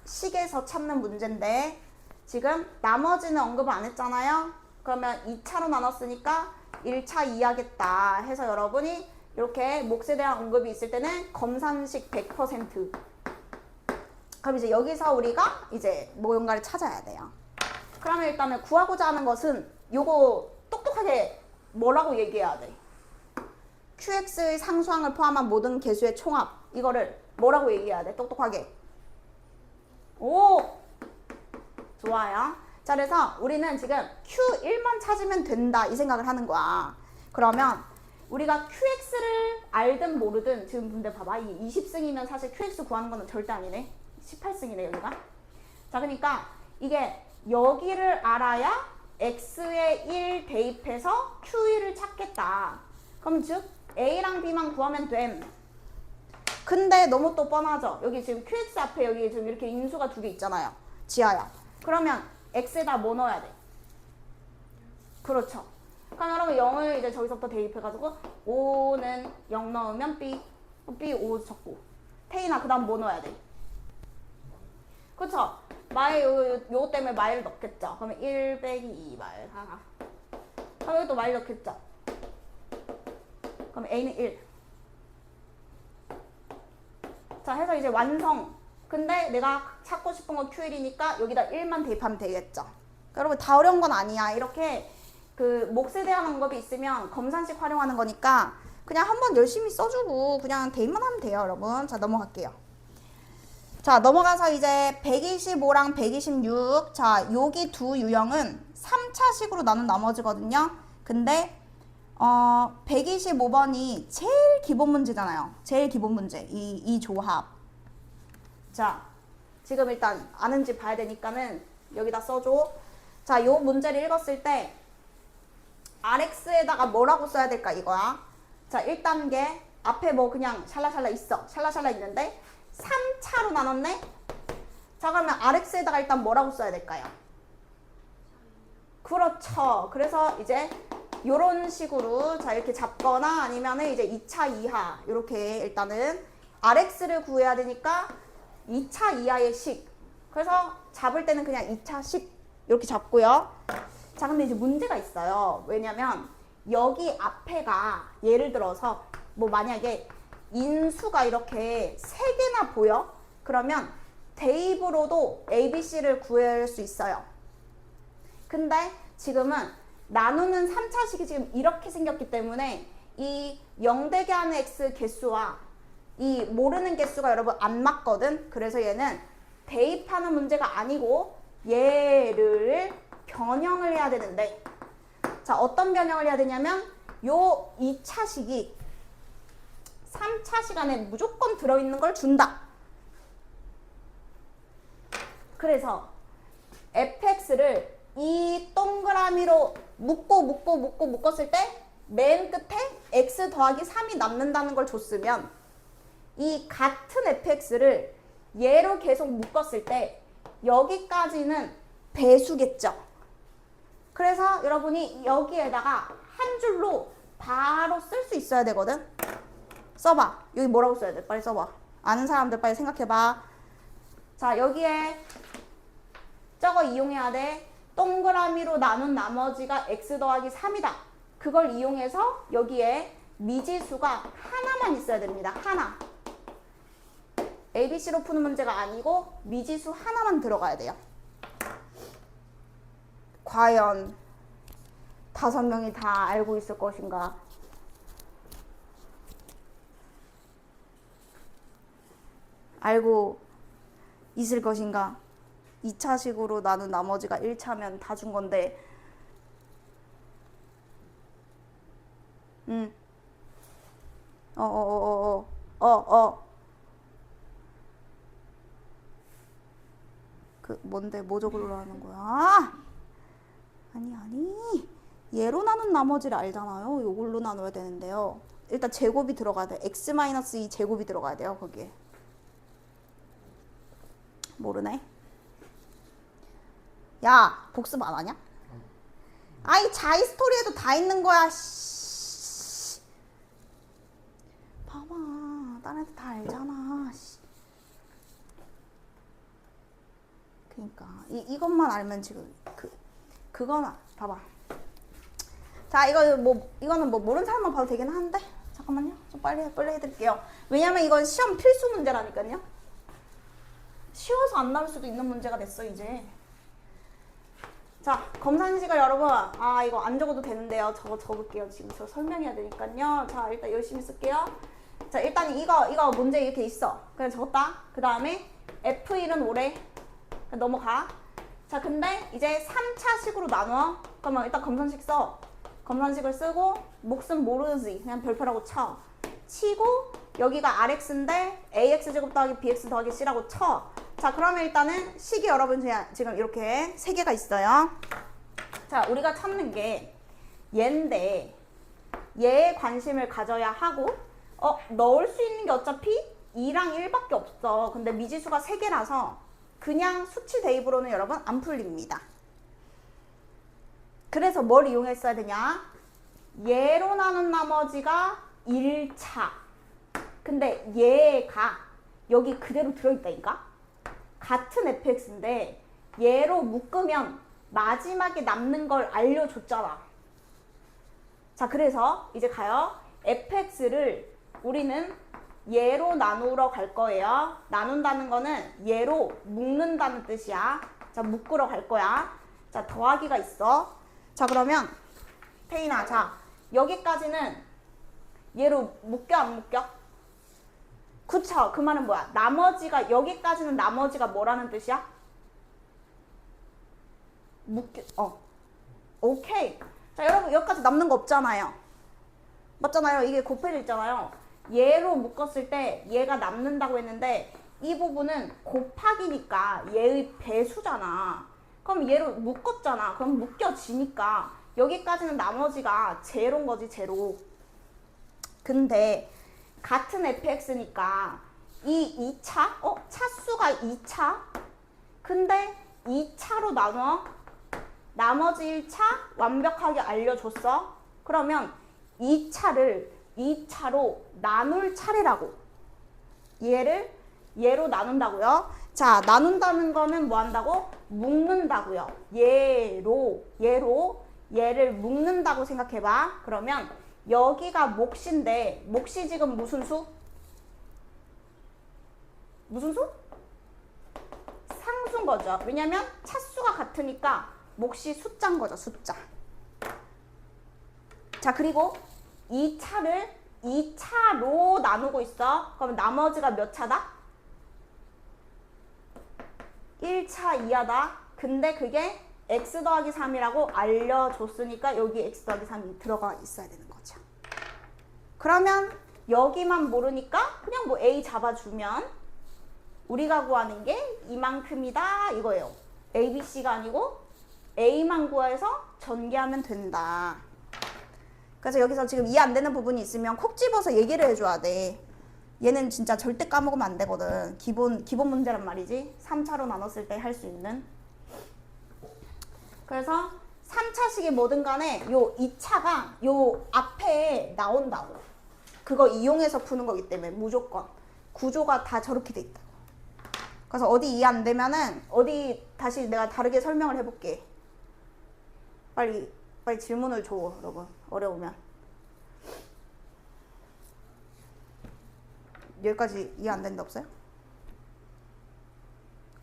식에서 찾는 문제인데 지금 나머지는 언급을 안 했잖아요. 그러면 2차로 나눴으니까 1차 이해하겠다 해서 여러분이 이렇게 몫에 대한 언급이 있을 때는 검산식 100%. 그럼 이제 여기서 우리가 이제 뭔가를 찾아야 돼요. 그러면 일단은 구하고자 하는 것은 요거 똑똑하게 뭐라고 얘기해야 돼? QX의 상수항을 포함한 모든 개수의 총합. 이거를 뭐라고 얘기해야 돼? 똑똑하게. 오! 좋아요. 자, 그래서 우리는 지금 Q1만 찾으면 된다 이 생각을 하는 거야. 그러면 우리가 QX를 알든 모르든 지금 근데 봐봐. 이 20승이면 사실 QX 구하는 거는 절대 아니네. 18승이네 여기가. 자, 그러니까 이게 여기를 알아야 X에 1 대입해서 Q1을 찾겠다. 그럼 즉 A랑 B만 구하면 됨. 근데 너무 또 뻔하죠. 여기 지금 QX 앞에 여기 지금 이렇게 인수가 두 개 있잖아요. 지하야. 그러면 X에다 뭐 넣어야 돼? 그렇죠. 그럼 여러분 0을 이제 저기서부터 대입해가지고 5는 0 넣으면 B 5 적고 태인아 그 다음 뭐 넣어야 돼? 그쵸? 마일 요 때문에 마일 넣겠죠. 그러면 1 빼기 2 마일 하나. 그럼 여기 또 마일 넣겠죠. 그럼 A는 1. 자 해서 이제 완성. 근데 내가 찾고 싶은 건 QL이니까 여기다 1만 대입하면 되겠죠. 여러분 다 어려운 건 아니야. 이렇게 그 목세 대한 방법이 있으면 검산식 활용하는 거니까 그냥 한번 열심히 써주고 그냥 대입만 하면 돼요, 여러분. 자 넘어갈게요. 자 넘어가서 이제 125랑 126. 자 여기 두 유형은 3차식으로 나눈 나머지거든요. 근데 125번이 제일 기본 문제잖아요. 제일 기본 문제. 이 조합. 자, 지금 일단 아는지 봐야 되니까는 여기다 써줘. 자, 요 문제를 읽었을 때 RX에다가 뭐라고 써야 될까 이거야. 자, 1단계 앞에 뭐 그냥 샬라샬라 있어. 샬라샬라 있는데 3차로 나눴네. 자, 그러면 RX에다가 일단 뭐라고 써야 될까요? 그렇죠. 그래서 이제 요런 식으로 자 이렇게 잡거나 아니면은 이제 2차 이하 이렇게 일단은 RX를 구해야 되니까 2차 이하의 식. 그래서 잡을 때는 그냥 2차 식 이렇게 잡고요. 자 근데 이제 문제가 있어요. 왜냐면 여기 앞에가 예를 들어서 뭐 만약에 인수가 이렇게 3개나 보여? 그러면 대입으로도 ABC를 구할 수 있어요. 근데 지금은 나누는 3차식이 지금 이렇게 생겼기 때문에 이 0대개 하는 x 개수와 이 모르는 개수가 여러분 안 맞거든. 그래서 얘는 대입하는 문제가 아니고 얘를 변형을 해야 되는데 자 어떤 변형을 해야 되냐면 요 2차식이 3차식 안에 무조건 들어있는 걸 준다. 그래서 fx를 이 동그라미로 묶었을 때 맨 끝에 x 더하기 3이 남는다는 걸 줬으면 이 같은 fx를 얘로 계속 묶었을 때 여기까지는 배수겠죠. 그래서 여러분이 여기에다가 한 줄로 바로 쓸 수 있어야 되거든. 써봐. 여기 뭐라고 써야 돼? 빨리 써봐. 아는 사람들 빨리 생각해봐. 자 여기에 저거 이용해야 돼. 동그라미로 나눈 나머지가 x 더하기 3이다. 그걸 이용해서 여기에 미지수가 하나만 있어야 됩니다. 하나. ABC로 푸는 문제가 아니고 미지수 하나만 들어가야 돼요. 과연 5명이 다 알고 있을 것인가? 알고 있을 것인가? 2차식으로 나눈 나머지가 1차면 다 준 건데 그 뭔데 뭐 적으려 하는 거야? 아니 얘로 나눈 나머지를 알잖아요. 요걸로 나눠야 되는데요. 일단 제곱이 들어가야 돼. x-2 제곱이 들어가야 돼요. 거기에 모르네. 야 복습 안 하냐? 아이 자이스토리에도 다 있는 거야. 씨. 봐봐 다른 애들 다 알잖아. 씨. 그니까 이것만 알면 지금 그거나 봐봐. 자 이거는 뭐 모르는 사람만 봐도 되긴 하는데 잠깐만요. 좀 빨리 해드릴게요. 왜냐면 이건 시험 필수 문제라니까요. 쉬워서 안 나올 수도 있는 문제가 됐어 이제. 자 검산식을 여러분 이거 안 적어도 되는데요. 저거 적을게요. 지금 저 설명해야 되니까요. 자 일단 열심히 쓸게요. 자 일단 이거 문제 이렇게 있어. 그냥 적었다. 그 다음에 F1은 오래 넘어가. 자 근데 이제 3차식으로 나눠. 그러면 일단 검산식 써. 검산식을 쓰고 몫은 모르지. 그냥 별표라고 쳐. 치고 여기가 RX인데 AX제곱 더하기 BX 더하기 C라고 쳐. 자 그러면 일단은 식이 여러분 지금 이렇게 3개가 있어요. 자 우리가 찾는 게 얘인데 얘에 관심을 가져야 하고 넣을 수 있는 게 어차피 2랑 1밖에 없어. 근데 미지수가 3개라서 그냥 수치 대입으로는 여러분 안 풀립니다. 그래서 뭘 이용했어야 되냐? 얘로 나눈 나머지가 1차. 근데 얘가 여기 그대로 들어있다니까? 같은 fx인데 얘로 묶으면 마지막에 남는 걸 알려줬잖아. 자, 그래서 이제 가요. fx를 우리는 얘로 나누러 갈 거예요. 나눈다는 거는 얘로 묶는다는 뜻이야. 자, 묶으러 갈 거야. 자, 더하기가 있어. 자, 그러면 태인아, 자, 여기까지는 얘로 묶여 안 묶여? 그쵸. 그 말은 뭐야? 나머지가, 여기까지는 나머지가 뭐라는 뜻이야? 오케이. 자, 여러분 여기까지 남는 거 없잖아요. 맞잖아요. 이게 곱해져 있잖아요. 얘로 묶었을 때 얘가 남는다고 했는데 이 부분은 곱하기니까 얘의 배수잖아. 그럼 얘로 묶었잖아. 그럼 묶여지니까 여기까지는 나머지가 제로인 거지, 제로. 근데 같은 fx니까 이 2차? 차수가 2차? 근데 2차로 나눠 나머지 1차 완벽하게 알려줬어. 그러면 2차를 2차로 나눌 차례라고. 얘로 나눈다고요. 자, 나눈다는 거는 뭐 한다고? 묶는다고요. 얘를 묶는다고 생각해봐. 그러면 여기가 몫인데 몫이 지금 무슨 수? 무슨 수? 상수인 거죠. 왜냐면 차수가 같으니까 몫이 숫자인 거죠. 숫자. 자, 그리고 2차를 2차로 나누고 있어. 그럼 나머지가 몇 차다? 1차 이하다. 근데 그게 x 더하기 3이라고 알려줬으니까 여기 x 더하기 3이 들어가 있어야 되는 거죠. 그러면 여기만 모르니까 그냥 뭐 a 잡아주면 우리가 구하는 게 이만큼이다 이거예요. a, b, c가 아니고 a만 구해서 전개하면 된다. 그래서 여기서 지금 이해 안 되는 부분이 있으면 콕 집어서 얘기를 해줘야 돼. 얘는 진짜 절대 까먹으면 안 되거든. 기본 문제란 말이지. 3차로 나눴을 때 할 수 있는. 그래서 3차식이 뭐든 간에 요 2차가 요 앞에 나온다고. 그거 이용해서 푸는 거기 때문에 무조건. 구조가 다 저렇게 돼 있다. 그래서 어디 이해 안 되면은 어디 다시 내가 다르게 설명을 해볼게. 빨리 질문을 줘, 여러분. 어려우면. 여기까지 이해 안 되는데 없어요?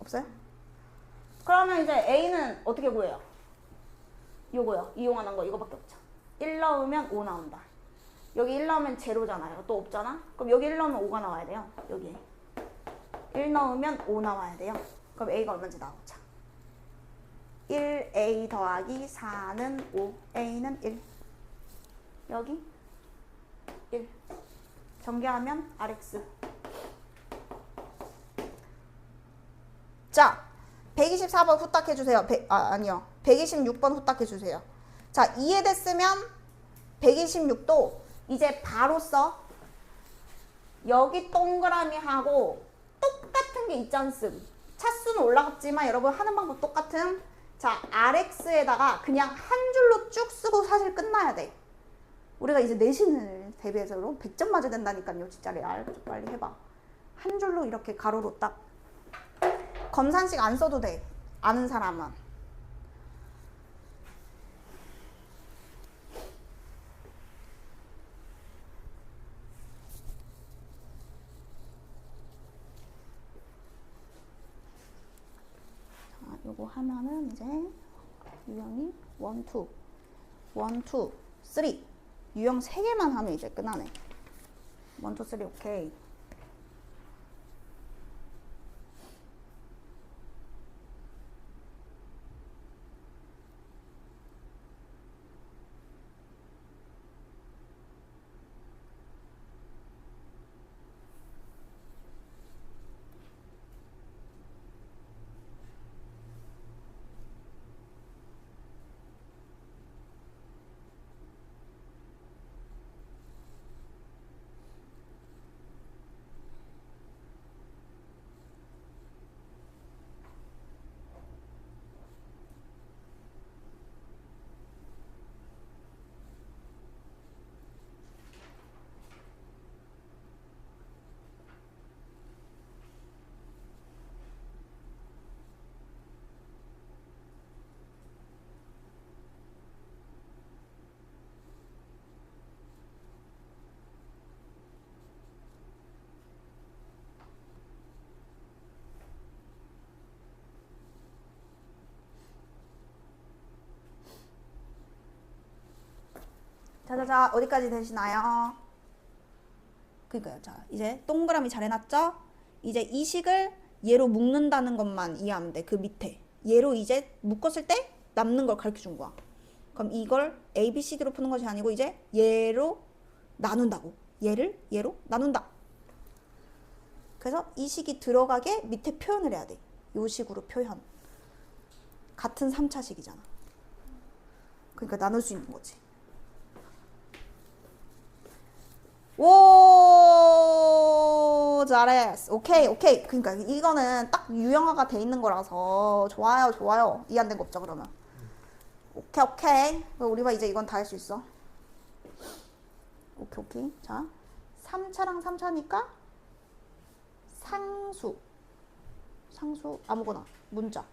없어요? 그러면 이제 A는 어떻게 구해요? 요거요. 이용하는 거 이거밖에 없죠. 1 넣으면 5 나온다. 여기 1 넣으면 제로잖아요. 또 없잖아? 그럼 여기 1 넣으면 5가 나와야 돼요. 여기 1 넣으면 5 나와야 돼요. 그럼 A가 얼마인지 나오자. 1A 더하기 4는 5, A는 1. 여기 1. 전개하면 RX. 자, 124번 후딱 해주세요. 아니요. 126번 후딱 해주세요. 자, 이해됐으면 126도 이제 바로 써. 여기 동그라미하고 똑같은 게 있지 않습. 차수는 올라갔지만 여러분 하는 방법 똑같음. 자, RX에다가 그냥 한 줄로 쭉 쓰고 사실 끝나야 돼. 우리가 이제 내신을 대비해서 100점 맞아야 된다니까요. 진짜 레알. 빨리 해봐. 한 줄로 이렇게 가로로 딱. 검산식 안 써도 돼. 아는 사람은. 자, 요거 하면은 이제 유형이 1, 2, 1, 2, 3. 유형 3개만 하면 이제 끝나네. 1, 2, 3 오케이. 자, 어디까지 되시나요? 그러니까요. 자, 이제 동그라미 잘 해놨죠? 이제 이 식을 얘로 묶는다는 것만 이해하면 돼. 그 밑에. 얘로 이제 묶었을 때 남는 걸 가르쳐 준 거야. 그럼 이걸 A, B, C, D로 푸는 것이 아니고 이제 얘로 나눈다고. 얘를 얘로 나눈다. 그래서 이 식이 들어가게 밑에 표현을 해야 돼. 요 식으로 표현. 같은 3차식이잖아. 그러니까 나눌 수 있는 거지. 오, 잘했어. 오케이, 오케이. 그러니까 이거는 딱 유형화가 돼 있는 거라서 좋아요, 좋아요. 이해 안 된 거 없죠, 그러면? 오케이, 오케이. 우리가 이제 이건 다 할 수 있어. 오케이, 오케이. 자, 3차랑 3차니까 상수. 상수 아무거나 문자.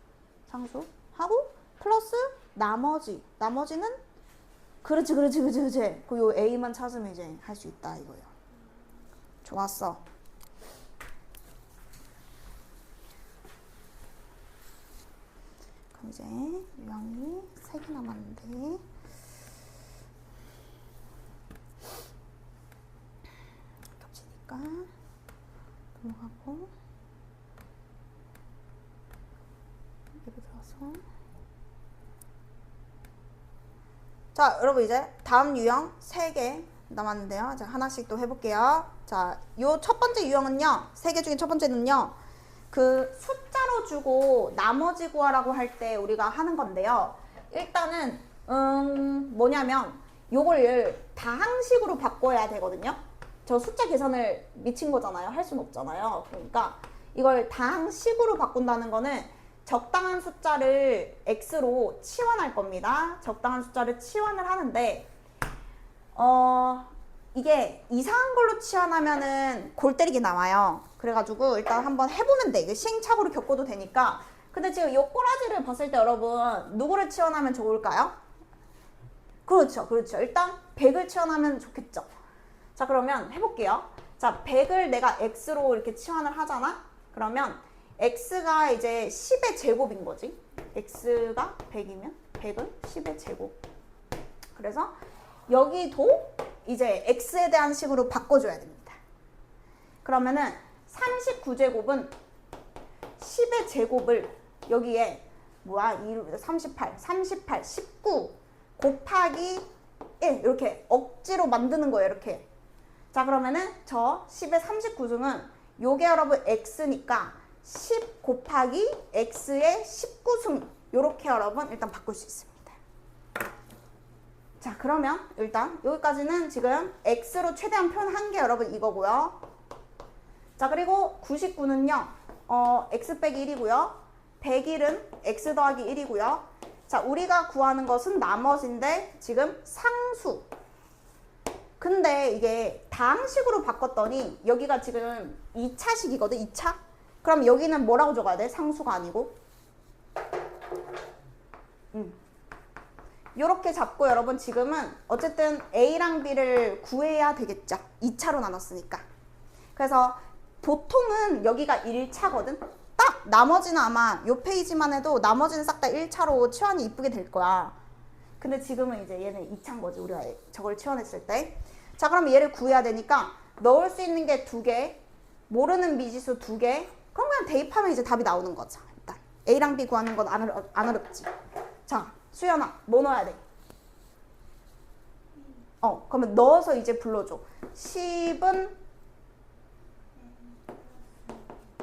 상수 하고 플러스 나머지. 나머지는 그렇지. 그 요 A만 찾으면 이제 할 수 있다 이거예요. 좋았어. 그럼 이제 유형이 3개 남았는데 겹치니까 넘어가고 예를 들어서 자, 여러분 이제 다음 유형 3개 남았는데요. 자, 하나씩 또 해볼게요. 자, 요 첫 번째 유형은요. 3개 중에 첫 번째는요. 그 숫자로 주고 나머지 구하라고 할 때 우리가 하는 건데요. 일단은 뭐냐면 요걸 다항식으로 바꿔야 되거든요. 저 숫자 계산을 미친 거잖아요. 할 수는 없잖아요. 그러니까 이걸 다항식으로 바꾼다는 거는 적당한 숫자를 x로 치환할 겁니다. 적당한 숫자를 치환을 하는데 이게 이상한 걸로 치환하면은 골 때리게 나와요. 그래가지고 일단 한번 해보면 돼. 이게 시행착오를 겪어도 되니까. 근데 지금 이 꼬라지를 봤을 때 여러분 누구를 치환하면 좋을까요? 그렇죠. 일단 100을 치환하면 좋겠죠. 자, 그러면 해볼게요. 자, 100을 내가 x로 이렇게 치환을 하잖아? 그러면 x가 이제 10의 제곱인 거지. x가 100이면 100은 10의 제곱. 그래서 여기도 이제 x에 대한 식으로 바꿔줘야 됩니다. 그러면은 39제곱은 10의 제곱을 여기에 38, 19 곱하기 1 이렇게 억지로 만드는 거예요. 이렇게. 자, 그러면은 저 10의 39승은 요게 여러분 x니까 10 곱하기 x의 19승 요렇게 여러분 일단 바꿀 수 있습니다. 자, 그러면 일단 여기까지는 지금 x로 최대한 표현한 게 여러분 이거고요. 자, 그리고 99는요. x 빼기 1이고요. 101은 x 더하기 1이고요. 자, 우리가 구하는 것은 나머지인데 지금 상수. 근데 이게 다항식으로 바꿨더니 여기가 지금 2차식이거든. 2차? 그럼 여기는 뭐라고 적어야 돼? 상수가 아니고. 요렇게 잡고 여러분 지금은 어쨌든 A랑 B를 구해야 되겠죠. 2차로 나눴으니까. 그래서 보통은 여기가 1차거든. 딱 나머지는 아마 요 페이지만 해도 나머지는 싹 다 1차로 치환이 이쁘게 될 거야. 근데 지금은 이제 얘는 2차인 거지. 우리가 저걸 치환했을 때. 자, 그럼 얘를 구해야 되니까 넣을 수 있는 게 2개, 모르는 미지수 2개. 그럼 그냥 대입하면 이제 답이 나오는 거죠. 일단 A랑 B 구하는 건 안 어렵지. 자, 수연아, 뭐 넣어야 돼? 그러면 넣어서 이제 불러줘. 10은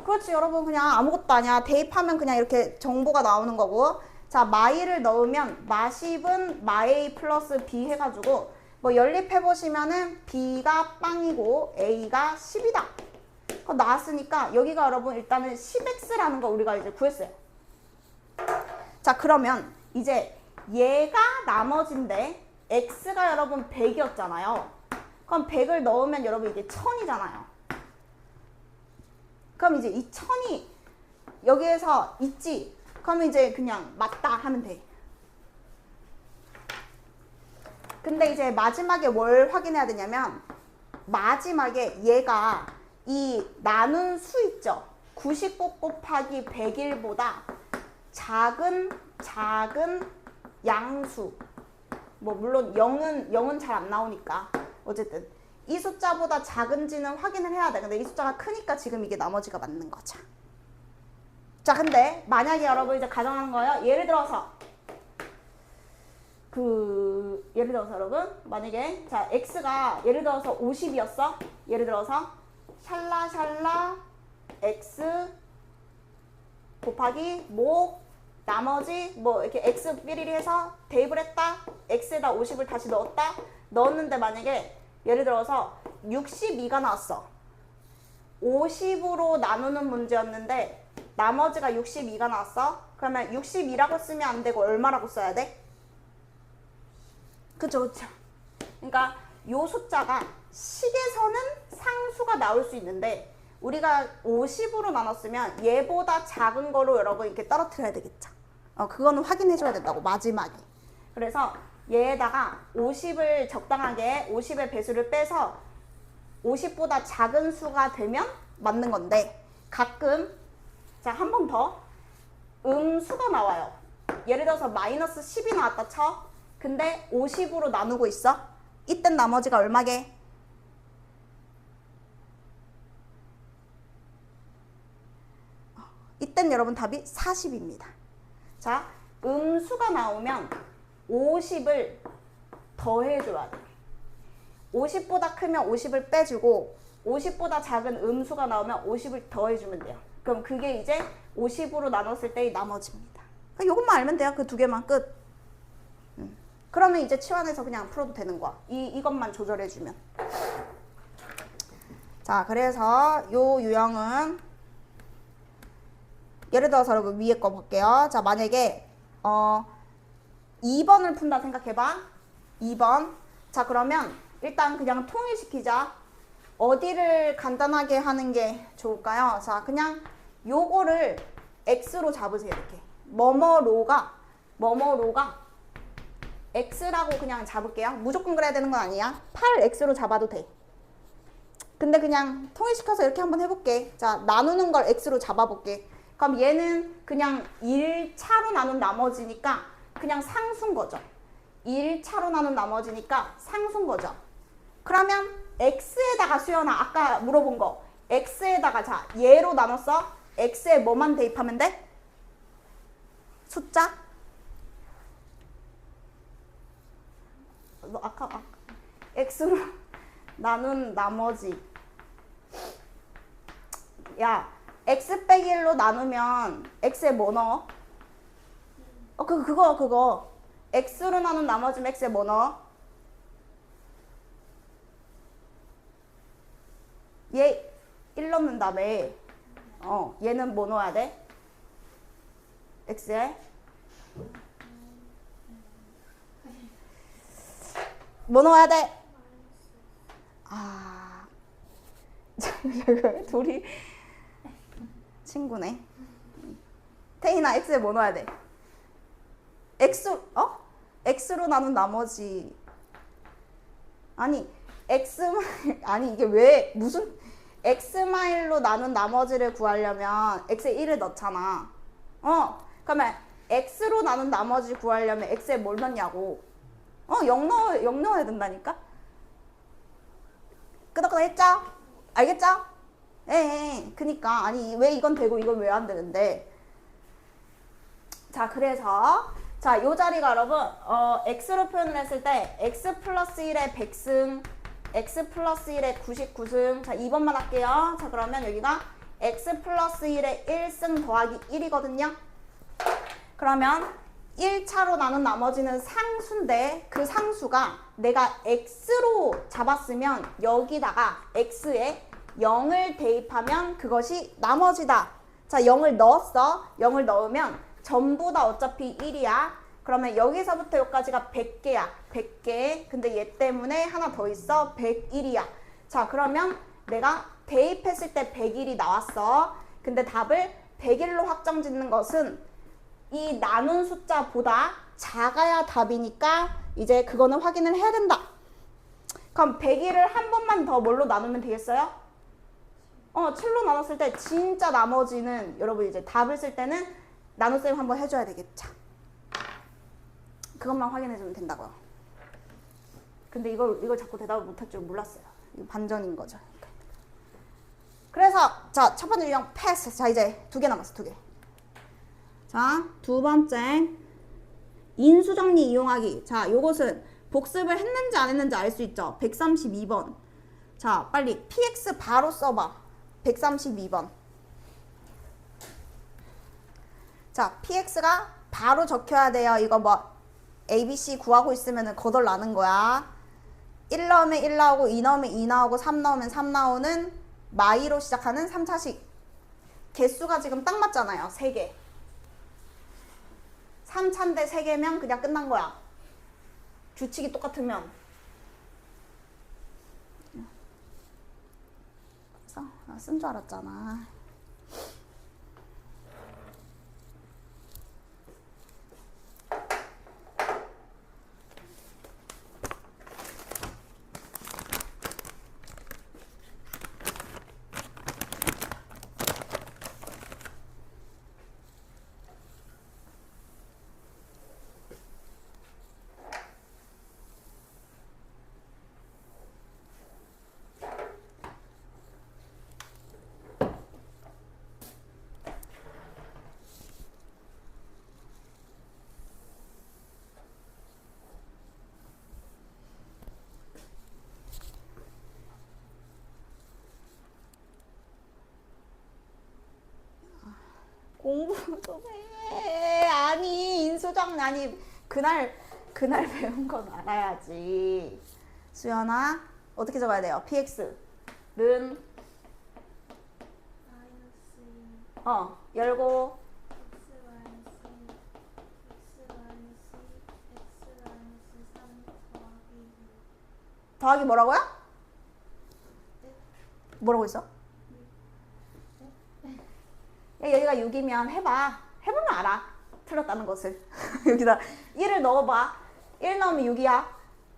그렇지, 여러분 그냥 아무것도 아니야. 대입하면 그냥 이렇게 정보가 나오는 거고. 자, 마이를 넣으면 마10은 마A 플러스 B 해가지고 뭐 연립해보시면은 B가 빵이고 A가 10이다. 그거 나왔으니까 여기가 여러분 일단은 10x라는 거 우리가 이제 구했어요. 자, 그러면 이제 얘가 나머지인데 x가 여러분 100이었잖아요. 그럼 100을 넣으면 여러분 이게 1000이잖아요. 그럼 이제 이 1000이 여기에서 있지. 그러면 이제 그냥 맞다 하면 돼. 근데 이제 마지막에 뭘 확인해야 되냐면 마지막에 얘가 이 나눈 수 있죠. 99 곱하기 101보다 작은 양수 뭐 물론 0은 잘 안 나오니까 어쨌든 이 숫자보다 작은지는 확인을 해야 돼. 근데 이 숫자가 크니까 지금 이게 나머지가 맞는 거죠. 자, 근데 만약에 여러분 이제 가정하는 거예요. 예를 들어서 여러분 만약에 자 x가 예를 들어서 50이었어. 예를 들어서 샬라샬라 x 곱하기 뭐 나머지 뭐 이렇게 x 삐리리 해서 대입을 했다. x에다 50을 다시 넣었다. 넣었는데 만약에 예를 들어서 62가 나왔어. 50으로 나누는 문제였는데 나머지가 62가 나왔어. 그러면 62라고 쓰면 안 되고 얼마라고 써야 돼? 그쵸. 그러니까 요 숫자가 식에서는 상수가 나올 수 있는데 우리가 50으로 나눴으면 얘보다 작은 거로 여러분 이렇게 떨어뜨려야 되겠죠. 그거는 확인해 줘야 된다고 마지막에. 그래서 얘에다가 50을 적당하게 50의 배수를 빼서 50보다 작은 수가 되면 맞는 건데 가끔 자, 한 번 더 음수가 나와요. 예를 들어서 마이너스 10이 나왔다 쳐. 근데 50으로 나누고 있어. 이땐 나머지가 얼마게? 이땐 여러분 답이 40입니다. 자, 음수가 나오면 50을 더해줘야 돼. 50보다 크면 50을 빼주고 50보다 작은 음수가 나오면 50을 더해주면 돼요. 그럼 그게 이제 50으로 나눴을 때의 나머지입니다. 이것만 알면 돼요. 그 두 개만 끝. 그러면 이제 치환해서 그냥 풀어도 되는 거야. 이것만 조절해주면. 자, 그래서 요 유형은 예를 들어서 여러분 위에 거 볼게요. 자, 만약에 2번을 푼다 생각해봐. 2번. 자, 그러면 일단 그냥 통일시키자. 어디를 간단하게 하는 게 좋을까요? 자, 그냥 요거를 x로 잡으세요. 이렇게. 뭐뭐로가 x라고 그냥 잡을게요. 무조건 그래야 되는 건 아니야. 8x로 잡아도 돼. 근데 그냥 통일시켜서 이렇게 한번 해볼게. 자, 나누는 걸 x로 잡아볼게. 그럼 얘는 그냥 1차로 나눈 나머지니까 그냥 상수인 거죠. 1차로 나눈 나머지니까 상수인 거죠. 그러면 x에다가 수연아 아까 물어본 거 x에다가 자 얘로 나눴어. x에 뭐만 대입하면 돼? 숫자? 너 아까 x로 나눈 나머지 야 x 빼기 1로 나누면 x에 뭐 넣어? 그거 x로 나눈 나머지면 x에 뭐 넣어? 얘 1 넣는 다음에 얘는 뭐 넣어야 돼? x에 뭐 넣어야 돼? 둘이 친구네. 태희나 x에 뭐 넣어야 돼? x로 나눈 나머지 아니 아니 이게 왜 무슨 x마일로 나눈 나머지를 구하려면 x에 1을 넣잖아. 그러면 x로 나눈 나머지 구하려면 x에 뭘 넣냐고. 0 넣어야 된다니까. 끄덕끄덕 했죠? 알겠죠? 그니까 아니 왜 이건 되고 이건 왜 안 되는데. 자, 그래서 자, 요 자리가 여러분 x로 표현을 했을 때 x 플러스 1의 100승 x 플러스 1의 99승. 자, 2번만 할게요. 자, 그러면 여기가 x 플러스 1의 1승 더하기 1이거든요. 그러면 1차로 나눈 나머지는 상수인데 그 상수가 내가 x로 잡았으면 여기다가 x에 0을 대입하면 그것이 나머지다. 자, 0을 넣었어. 0을 넣으면 전부 다 어차피 1이야. 그러면 여기서부터 여기까지가 100개야. 100개. 근데 얘 때문에 하나 더 있어. 101이야. 자, 그러면 내가 대입했을 때 101이 나왔어. 근데 답을 101로 확정 짓는 것은 이 나눈 숫자보다 작아야 답이니까 이제 그거는 확인을 해야 된다. 그럼 101을 한 번만 더 뭘로 나누면 되겠어요? 7로 나눴을 때 진짜 나머지는 여러분 이제 답을 쓸 때는 나눗셈 한번 해줘야 되겠죠. 그것만 확인해주면 된다고요. 근데 이걸 자꾸 대답을 못할 줄 몰랐어요. 이거 반전인 거죠. 그래서 자, 첫 번째 유형 패스. 자, 이제 2개 남았어. 2개. 자, 두 번째 인수정리 이용하기. 자, 요것은 복습을 했는지 안 했는지 알 수 있죠. 132번. 자, 빨리 px 바로 써봐. 132번. 자, px가 바로 적혀야 돼요. 이거 뭐 ABC 구하고 있으면 거덜 나는 거야. 1 넣으면 1 나오고 2 넣으면 2 나오고 3 넣으면 3 나오는 마이로 시작하는 3차식. 개수가 지금 딱 맞잖아요. 3개. 3차인데 3개면 그냥 끝난 거야. 규칙이 똑같으면. 그래서 나 쓴 줄 알았잖아. 공부 좀 해. 아니, 인수정, 아니, 그날 배운 건 알아야지. 수연아, 어떻게 적어야 돼요? px는 열고 더하기 뭐라고요? 뭐라고 있어? 야, 여기가 6이면 해봐. 해보면 알아. 틀렸다는 것을. 여기다 1을 넣어봐. 1 넣으면 6이야.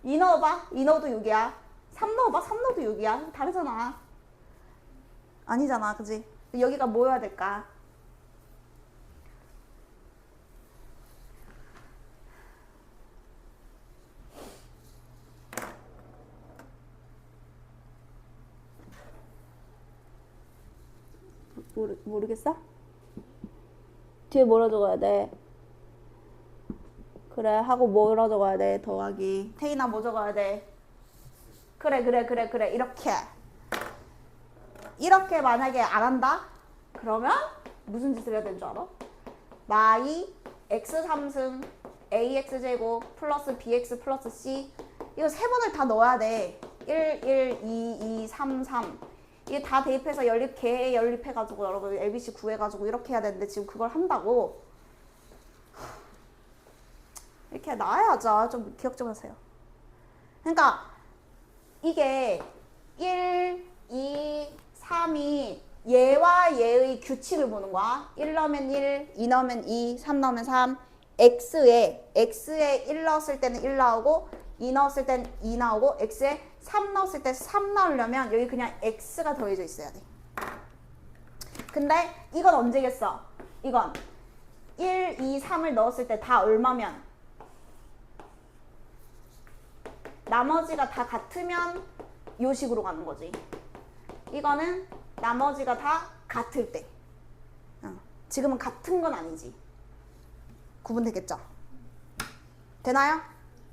2 넣어봐. 2 넣어도 6이야. 3 넣어봐. 3 넣어도 6이야. 다르잖아. 아니잖아. 그지? 여기가 뭐여야 될까? 모르겠어? 뒤에 뭐라 적어야 돼? 그래, 하고 뭐라 적어야 돼? 더하기. 태인아, 뭐 적어야 돼? 그래. 이렇게 만약에 안 한다? 그러면 무슨 짓을 해야 되는 줄 알아? 마이 x 3승 ax제곱 플러스 bx 플러스 c. 이거 3번을 다 넣어야 돼. 1, 1, 2, 2, 3, 3. 이게 다 대입해서 개 연립해가지고 여러분 ABC 구해가지고 이렇게 해야 되는데 지금 그걸 한다고. 이렇게 나와야죠. 좀 기억 좀 하세요. 그러니까 이게 1, 2, 3이 얘와 얘의 규칙을 보는 거야. 1 넣으면 1, 2 넣으면 2, 3 넣으면 3. x에 1 넣었을 때는 1 나오고 2 넣었을 때는 2 나오고 x에 3 넣었을 때 3 나오려면 여기 그냥 x가 더해져 있어야 돼. 근데 이건 언제겠어? 이건 1, 2, 3을 넣었을 때 다 얼마면? 나머지가 다 같으면 요 식으로 가는 거지. 이거는 나머지가 다 같을 때. 지금은 같은 건 아니지. 구분되겠죠? 되나요?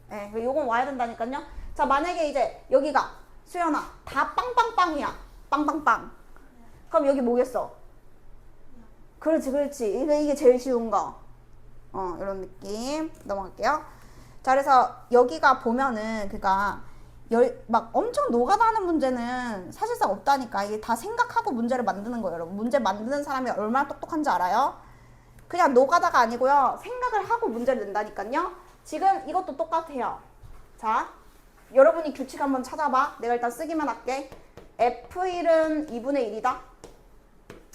네, 요건 와야 된다니까요. 자, 만약에 이제 여기가 수연아 다 빵빵빵이야. 빵빵빵. 그럼 여기 뭐겠어? 그렇지. 이게 제일 쉬운 거. 이런 느낌. 넘어갈게요. 자, 그래서 여기가 보면은 그니까 막 엄청 노가다하는 문제는 사실상 없다니까. 이게 다 생각하고 문제를 만드는 거예요, 여러분. 문제 만드는 사람이 얼마나 똑똑한지 알아요? 그냥 노가다가 아니고요. 생각을 하고 문제를 낸다니까요. 지금 이것도 똑같아요. 자, 여러분이 규칙 한번 찾아봐. 내가 일단 쓰기만 할게. F1은 2분의 1이다.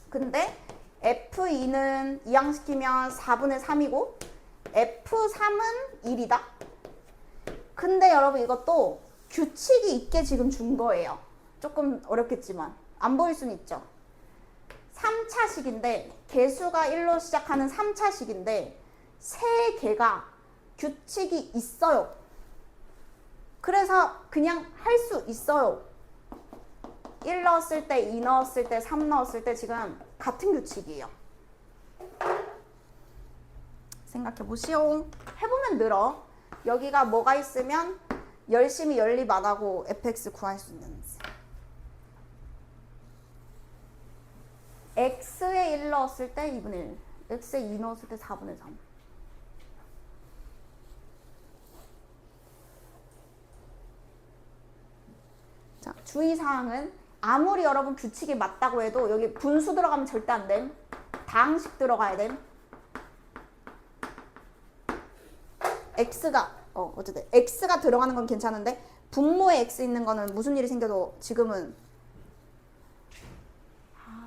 근데 F2는 이항시키면 4분의 3이고 F3은 1이다. 근데 여러분 이것도 규칙이 있게 지금 준 거예요. 조금 어렵겠지만 안 보일 수는 있죠. 3차식인데 개수가 1로 시작하는 3차식인데 세 개가 규칙이 있어요. 그래서 그냥 할 수 있어요. 1 넣었을 때, 2 넣었을 때, 3 넣었을 때 지금 같은 규칙이에요. 생각해 보시오. 해보면 늘어. 여기가 뭐가 있으면 열심히 연립 안 하고 fx 구할 수 있는지. x에 1 넣었을 때 2분의 1, x에 2 넣었을 때 4분의 3. 자, 주의사항은 아무리 여러분 규칙이 맞다고 해도 여기 분수 들어가면 절대 안 됨. 다항식 들어가야 됨. 어쨌든 x가 들어가는 건 괜찮은데 분모에 x 있는 거는 무슨 일이 생겨도 지금은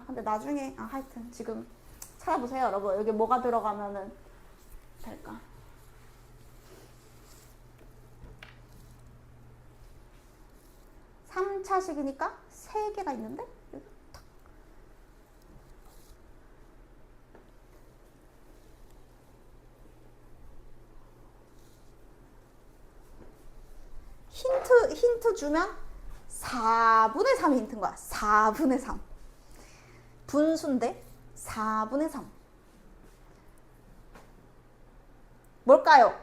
근데 나중에 하여튼 지금 찾아보세요 여러분. 여기 뭐가 들어가면은 될까? (3차식이니까) 3개가 있는데 여기 탁. 힌트 주면 4분의 3이 힌트인 거야. 4분의 3. 분수인데 4분의 3. 뭘까요?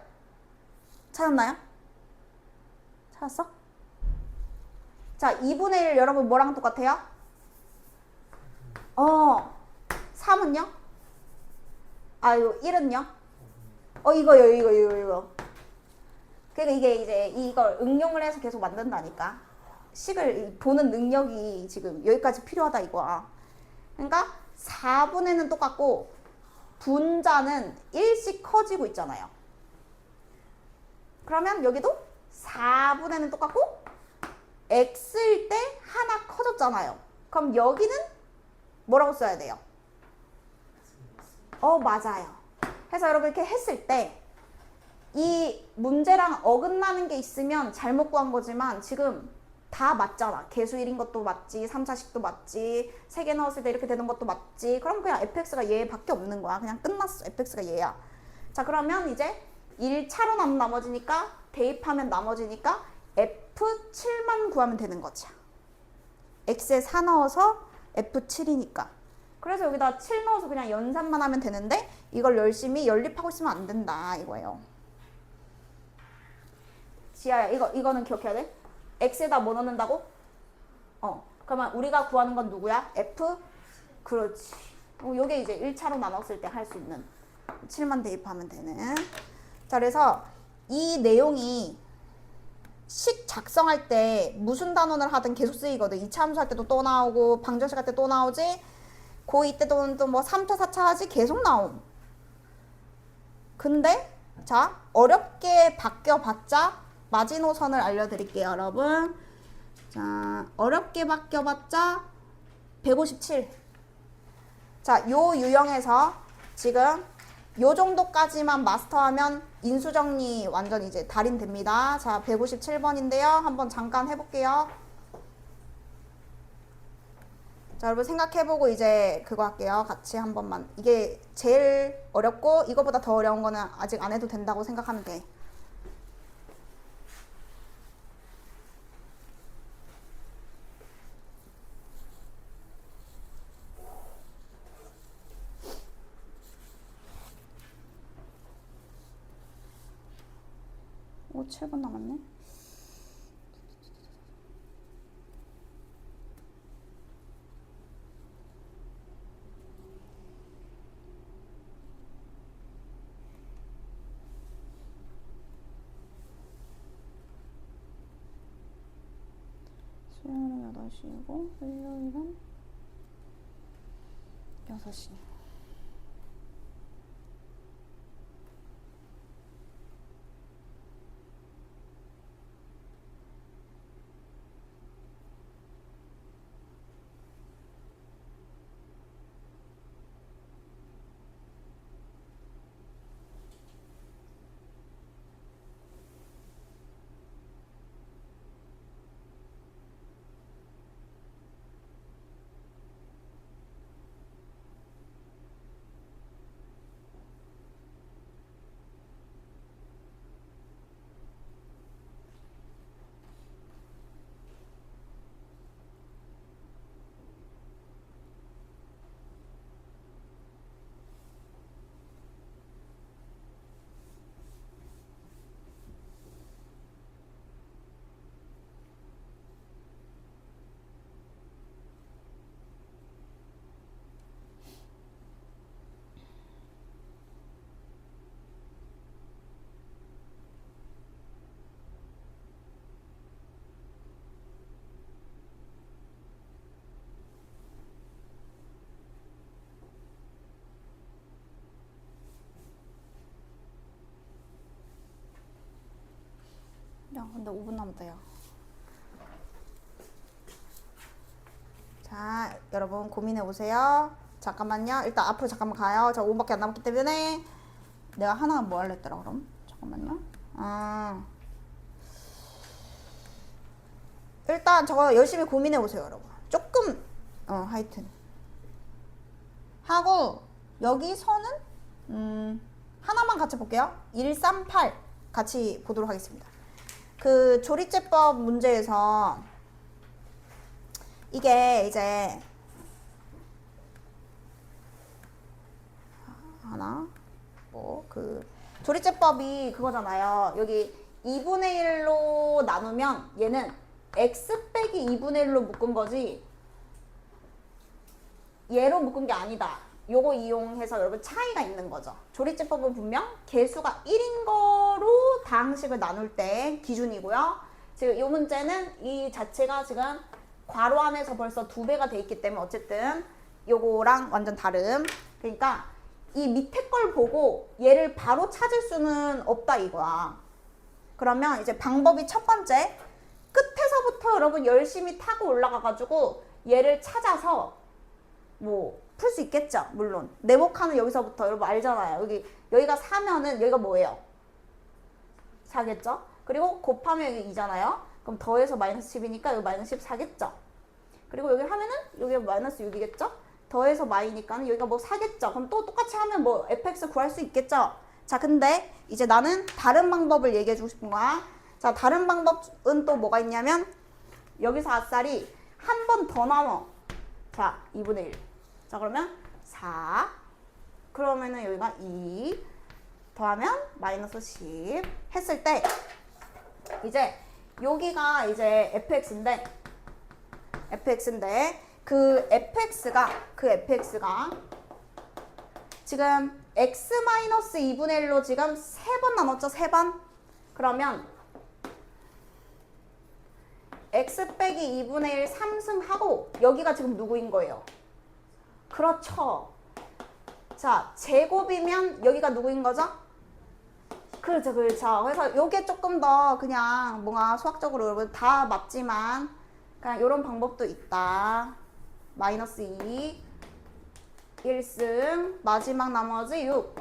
찾았나요? 찾았어? 자, 2분의 1 여러분 뭐랑 똑같아요? 3은요? 이거 1은요? 이거. 그러니까 이게 이제 이걸 응용을 해서 계속 만든다니까. 식을 보는 능력이 지금 여기까지 필요하다 이거야. 그러니까 4분의는 똑같고 분자는 1씩 커지고 있잖아요. 그러면 여기도 4분의는 똑같고 x일 때 하나 커졌잖아요. 그럼 여기는 뭐라고 써야 돼요? 맞아요. 그래서 여러분 이렇게 했을 때 이 문제랑 어긋나는 게 있으면 잘못 구한 거지만 지금 다 맞잖아. 개수 1인 것도 맞지, 3차식도 맞지, 3개 넣었을 때 이렇게 되는 것도 맞지. 그럼 그냥 fx가 얘밖에 없는 거야. 그냥 끝났어. fx가 얘야. 자, 그러면 이제 1차로 나머지니까 대입하면 나머지니까 f7만 구하면 되는 거지. x에 4 넣어서 f7이니까. 그래서 여기다 7 넣어서 그냥 연산만 하면 되는데 이걸 열심히 연립하고 있으면 안 된다 이거예요. 지아야, 이거는 기억해야 돼. x에다 뭐 넣는다고? 그러면 우리가 구하는 건 누구야? f? 그렇지. 요게 이제 1차로 나눴을 때 할 수 있는 7만 대입하면 되는. 자, 그래서 이 내용이 식 작성할 때 무슨 단원을 하든 계속 쓰이거든. 2차 함수 할 때도 또 나오고 방정식 할 때 또 나오지. 고2 때도 또 뭐 3차, 4차 하지 계속 나옴. 근데 자, 어렵게 바뀌어봤자 마지노선을 알려드릴게요, 여러분. 자, 어렵게 바뀌어봤자 157. 자, 요 유형에서 지금 요 정도까지만 마스터하면 인수정리 완전 이제 달인 됩니다. 자, 157번인데요. 한번 잠깐 해볼게요. 자, 여러분 생각해보고 이제 그거 할게요. 같이 한 번만. 이게 제일 어렵고 이거보다 더 어려운 거는 아직 안 해도 된다고 생각하면 돼. 오, 7분 남았네. 수요일은 8시이고 일요일은 6시. 근데 5분 남았대요. 자, 여러분 고민해 보세요. 잠깐만요. 일단 앞으로 잠깐만 가요. 저 5분밖에 안 남았기 때문에 내가 하나 뭐 할래 했더라 그럼? 잠깐만요. 일단 저거 열심히 고민해 보세요, 여러분. 조금 하여튼 하고 여기서는 하나만 같이 볼게요. 138 같이 보도록 하겠습니다. 그 조리제법 문제에서 이게 이제 하나 뭐 그 조리제법이 그거잖아요. 여기 2분의 1로 나누면 얘는 x 빼기 2분의 1로 묶은 거지 얘로 묶은 게 아니다. 요거 이용해서 여러분 차이가 있는 거죠. 조리제법은 분명 개수가 1인 거로 다항식을 나눌 때 기준이고요. 지금 이 문제는 이 자체가 지금 괄호 안에서 벌써 2배가 돼 있기 때문에 어쨌든 요거랑 완전 다름. 그러니까 이 밑에 걸 보고 얘를 바로 찾을 수는 없다 이거야. 그러면 이제 방법이 첫 번째, 끝에서부터 여러분 열심히 타고 올라가가지고 얘를 찾아서 뭐 풀 수 있겠죠. 물론 네모칸은 여기서부터 여러분 알잖아요. 여기가 4면은 여기가 뭐예요? 4겠죠. 그리고 곱하면 여기 2잖아요. 그럼 더해서 마이너스 10이니까 여기 마이너스 10 4겠죠. 그리고 여기 하면은 여기가 마이너스 6이겠죠. 더해서 마이니까는 여기가 뭐 4겠죠. 그럼 또 똑같이 하면 뭐 fx 구할 수 있겠죠. 자, 근데 이제 나는 다른 방법을 얘기해 주고 싶은 거야. 자, 다른 방법은 또 뭐가 있냐면 여기서 아싸리 한 번 더 나눠. 자, 2분의 1. 자, 그러면 4. 그러면은 여기가 2 더하면 마이너스 10 했을 때 이제 여기가 이제 fx인데 그 fx가 지금 x 마이너스 2분의 1로 지금 3번 나눴죠? 3번? 그러면 x 빼기 2분의 1 3승하고 여기가 지금 누구인 거예요? 그렇죠. 자, 제곱이면 여기가 누구인 거죠? 그렇죠. 그래서 요게 조금 더 그냥 뭔가 수학적으로 여러분 다 맞지만 그냥 이런 방법도 있다. 마이너스 2 1승 마지막 나머지 6.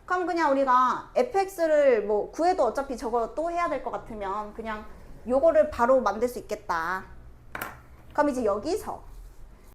그럼 그냥 우리가 fx를 뭐 구해도 어차피 저거 또 해야 될 것 같으면 그냥 요거를 바로 만들 수 있겠다. 그럼 이제 여기서